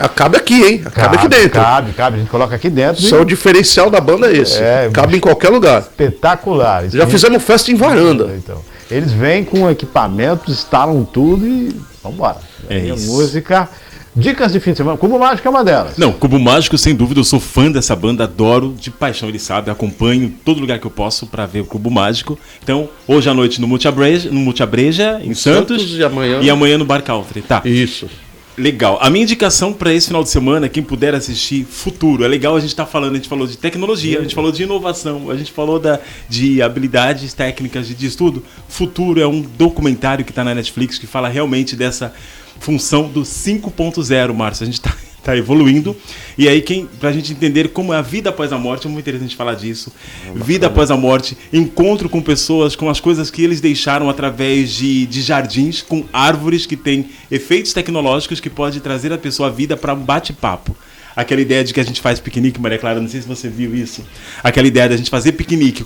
cabe aqui, hein? Cabe aqui dentro. Cabe, a gente coloca aqui dentro. Só o diferencial da banda é esse. Cabe em qualquer lugar. Espetacular. Já fizemos festa em varanda. Então, eles vêm com equipamento, instalam tudo e vambora. É Aí a isso. música. Dicas de fim de semana. Cubo Mágico é uma delas. Não, Cubo Mágico, sem dúvida, eu sou fã dessa banda, adoro de paixão, ele sabe, acompanho todo lugar que eu posso pra ver o Cubo Mágico. Então, hoje à noite no Multiabreja, em Santos, e amanhã no Bar Country, tá? Isso. Legal. A minha indicação para esse final de semana, quem puder assistir, Futuro. É legal a gente estar falando, a gente falou de tecnologia, a gente falou de inovação, a gente falou de habilidades técnicas de estudo. Futuro é um documentário que está na Netflix que fala realmente dessa função do 5.0, Márcio. A gente está evoluindo. E aí, pra gente entender como é a vida após a morte, é muito interessante falar disso. Vida após a morte, encontro com pessoas, com as coisas que eles deixaram através de jardins, com árvores que têm efeitos tecnológicos que pode trazer a pessoa à vida para um bate-papo. Aquela ideia de que a gente faz piquenique, Maria Clara, não sei se você viu isso. Aquela ideia de a gente fazer piquenique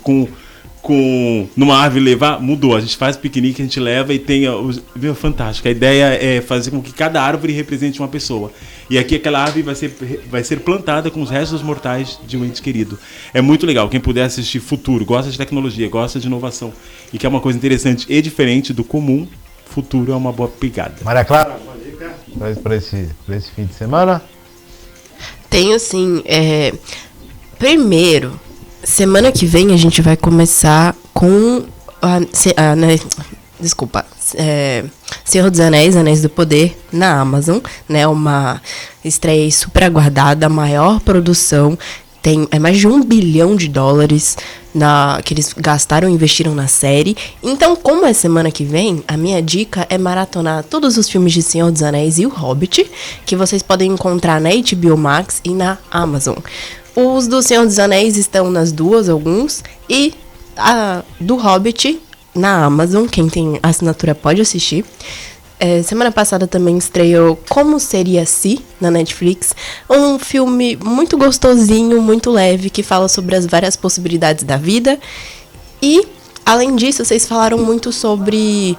numa árvore levar, mudou. A gente faz piquenique, a gente leva e tem... Viu? Fantástico. A ideia é fazer com que cada árvore represente uma pessoa. E aqui aquela árvore vai ser plantada com os restos mortais de um ente querido. É muito legal. Quem puder assistir Futuro, gosta de tecnologia, gosta de inovação e que é uma coisa interessante e diferente do comum, Futuro é uma boa pegada. Maria Clara, uma dica para esse fim de semana? Tenho sim. Primeiro, semana que vem a gente vai começar com Senhor dos Anéis, Anéis do Poder, na Amazon, né? Uma estreia super aguardada, a maior produção. É mais de $1 bilhão que eles gastaram e investiram na série. Então, como é semana que vem, a minha dica é maratonar todos os filmes de Senhor dos Anéis e o Hobbit, que vocês podem encontrar na HBO Max e na Amazon. Os do Senhor dos Anéis estão nas duas, alguns, e a do Hobbit na Amazon, quem tem assinatura pode assistir. Semana passada também estreou Como Seria Se, na Netflix, um filme muito gostosinho, muito leve, que fala sobre as várias possibilidades da vida. E, além disso, vocês falaram muito sobre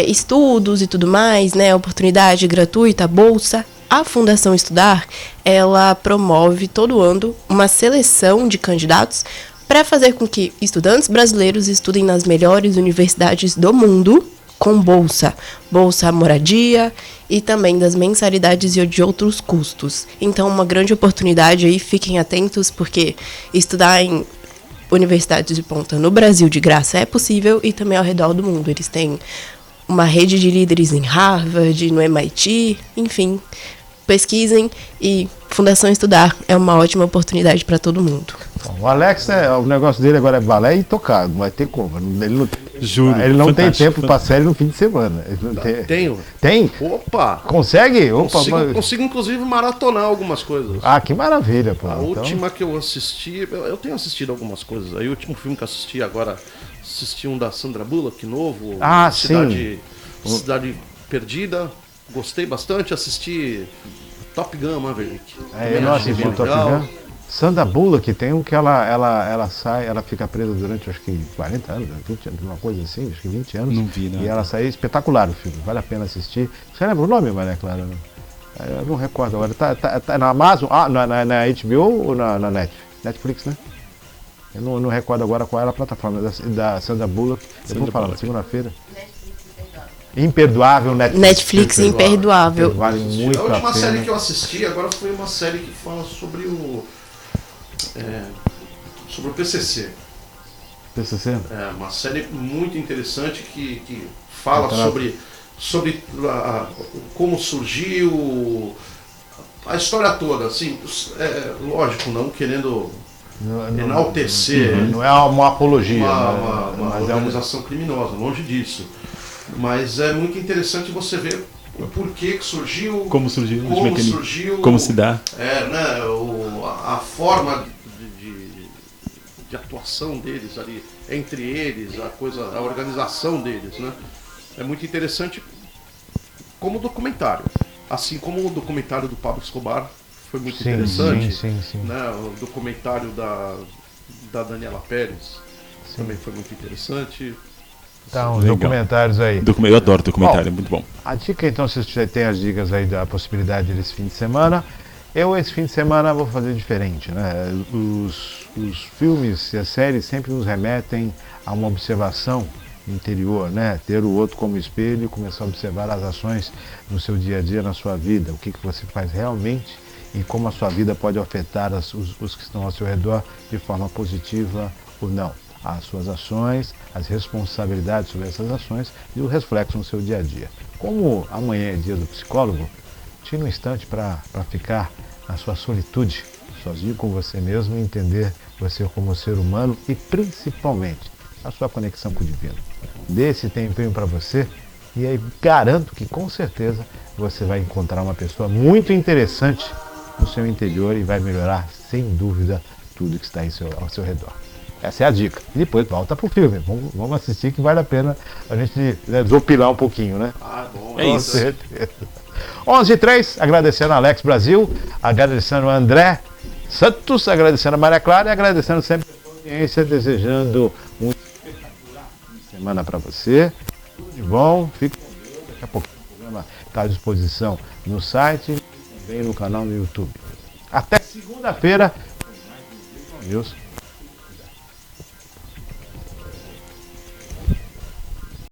estudos e tudo mais, né, oportunidade gratuita, bolsa. A Fundação Estudar, ela promove todo ano uma seleção de candidatos para fazer com que estudantes brasileiros estudem nas melhores universidades do mundo com bolsa moradia e também das mensalidades e de outros custos. Então, uma grande oportunidade aí, fiquem atentos, porque estudar em universidades de ponta no Brasil de graça é possível e também ao redor do mundo. Eles têm uma rede de líderes em Harvard, no MIT, enfim, pesquisem, e Fundação Estudar é uma ótima oportunidade para todo mundo. O Alex, o negócio dele agora é balé e tocar, não vai ter como. Ele não tem tempo para série no fim de semana. Ele não tem. Tenho. Tem? Opa! Consegue? Opa, consigo, inclusive, maratonar algumas coisas. Ah, que maravilha, pô. A última que eu assisti, eu tenho assistido algumas coisas. Aí o último filme que eu assisti agora, assisti um da Sandra Bullock, novo. Ah, Cidade Perdida. Gostei bastante. Assisti Top Gun Maverick. Eu não assisti o Top Gun. Sandra Bullock tem um que ela sai, ela fica presa durante acho que 40 anos, 20 anos, uma coisa assim, acho que 20 anos. Não vi, né? E ela sai, espetacular o filme, vale a pena assistir. Você lembra o nome, Maria Clara? Eu não recordo agora. Tá na Amazon? Na HBO ou na Netflix, né? Eu não recordo agora qual era a plataforma da Sandra Bullock. Eu vou falar na segunda-feira. Imperdoável Netflix Imperdoável. Vale muito a pena. A última série que eu assisti agora foi uma série que fala sobre o PCC. PCC? É uma série muito interessante que fala sobre como surgiu a história toda, assim, lógico, não querendo enaltecer. Não é uma apologia. Uma organização criminosa, longe disso. Mas é muito interessante você ver o porquê que surgiu, como surgiu, como se dá. A forma de atuação deles ali, entre eles, a organização deles, né? É muito interessante como documentário. Assim como o documentário do Pablo Escobar foi muito interessante. Sim. Né? O documentário da Daniela Pérez também foi muito interessante. Então, os documentários aí. Eu adoro documentário, é muito bom. A dica, então, se você tem as dicas aí da possibilidade desse fim de semana, esse fim de semana vou fazer diferente, né? Os filmes e as séries sempre nos remetem a uma observação interior, né? Ter o outro como espelho e começar a observar as ações no seu dia a dia, na sua vida, o que você faz realmente e como a sua vida pode afetar os que estão ao seu redor de forma positiva ou não. As suas ações, as responsabilidades sobre essas ações e o reflexo no seu dia a dia. Como amanhã é dia do psicólogo, tire um instante para ficar na sua solitude, sozinho com você mesmo e entender você como ser humano e principalmente a sua conexão com o divino. Dê esse tempinho para você e aí garanto que com certeza você vai encontrar uma pessoa muito interessante no seu interior e vai melhorar sem dúvida tudo que está ao seu redor. Essa é a dica. E depois volta pro filme. Vamos assistir que vale a pena a gente desopilar um pouquinho, né? Bom. É isso. 11h03, agradecendo a Alex Brasil, agradecendo a André Santos, agradecendo a Maria Clara e agradecendo sempre a sua audiência, desejando um espetacular fim de semana para você. Tudo de bom, fique com Deus. Daqui a pouquinho o programa está à disposição no site e também no canal no YouTube. Até segunda-feira com mais um News.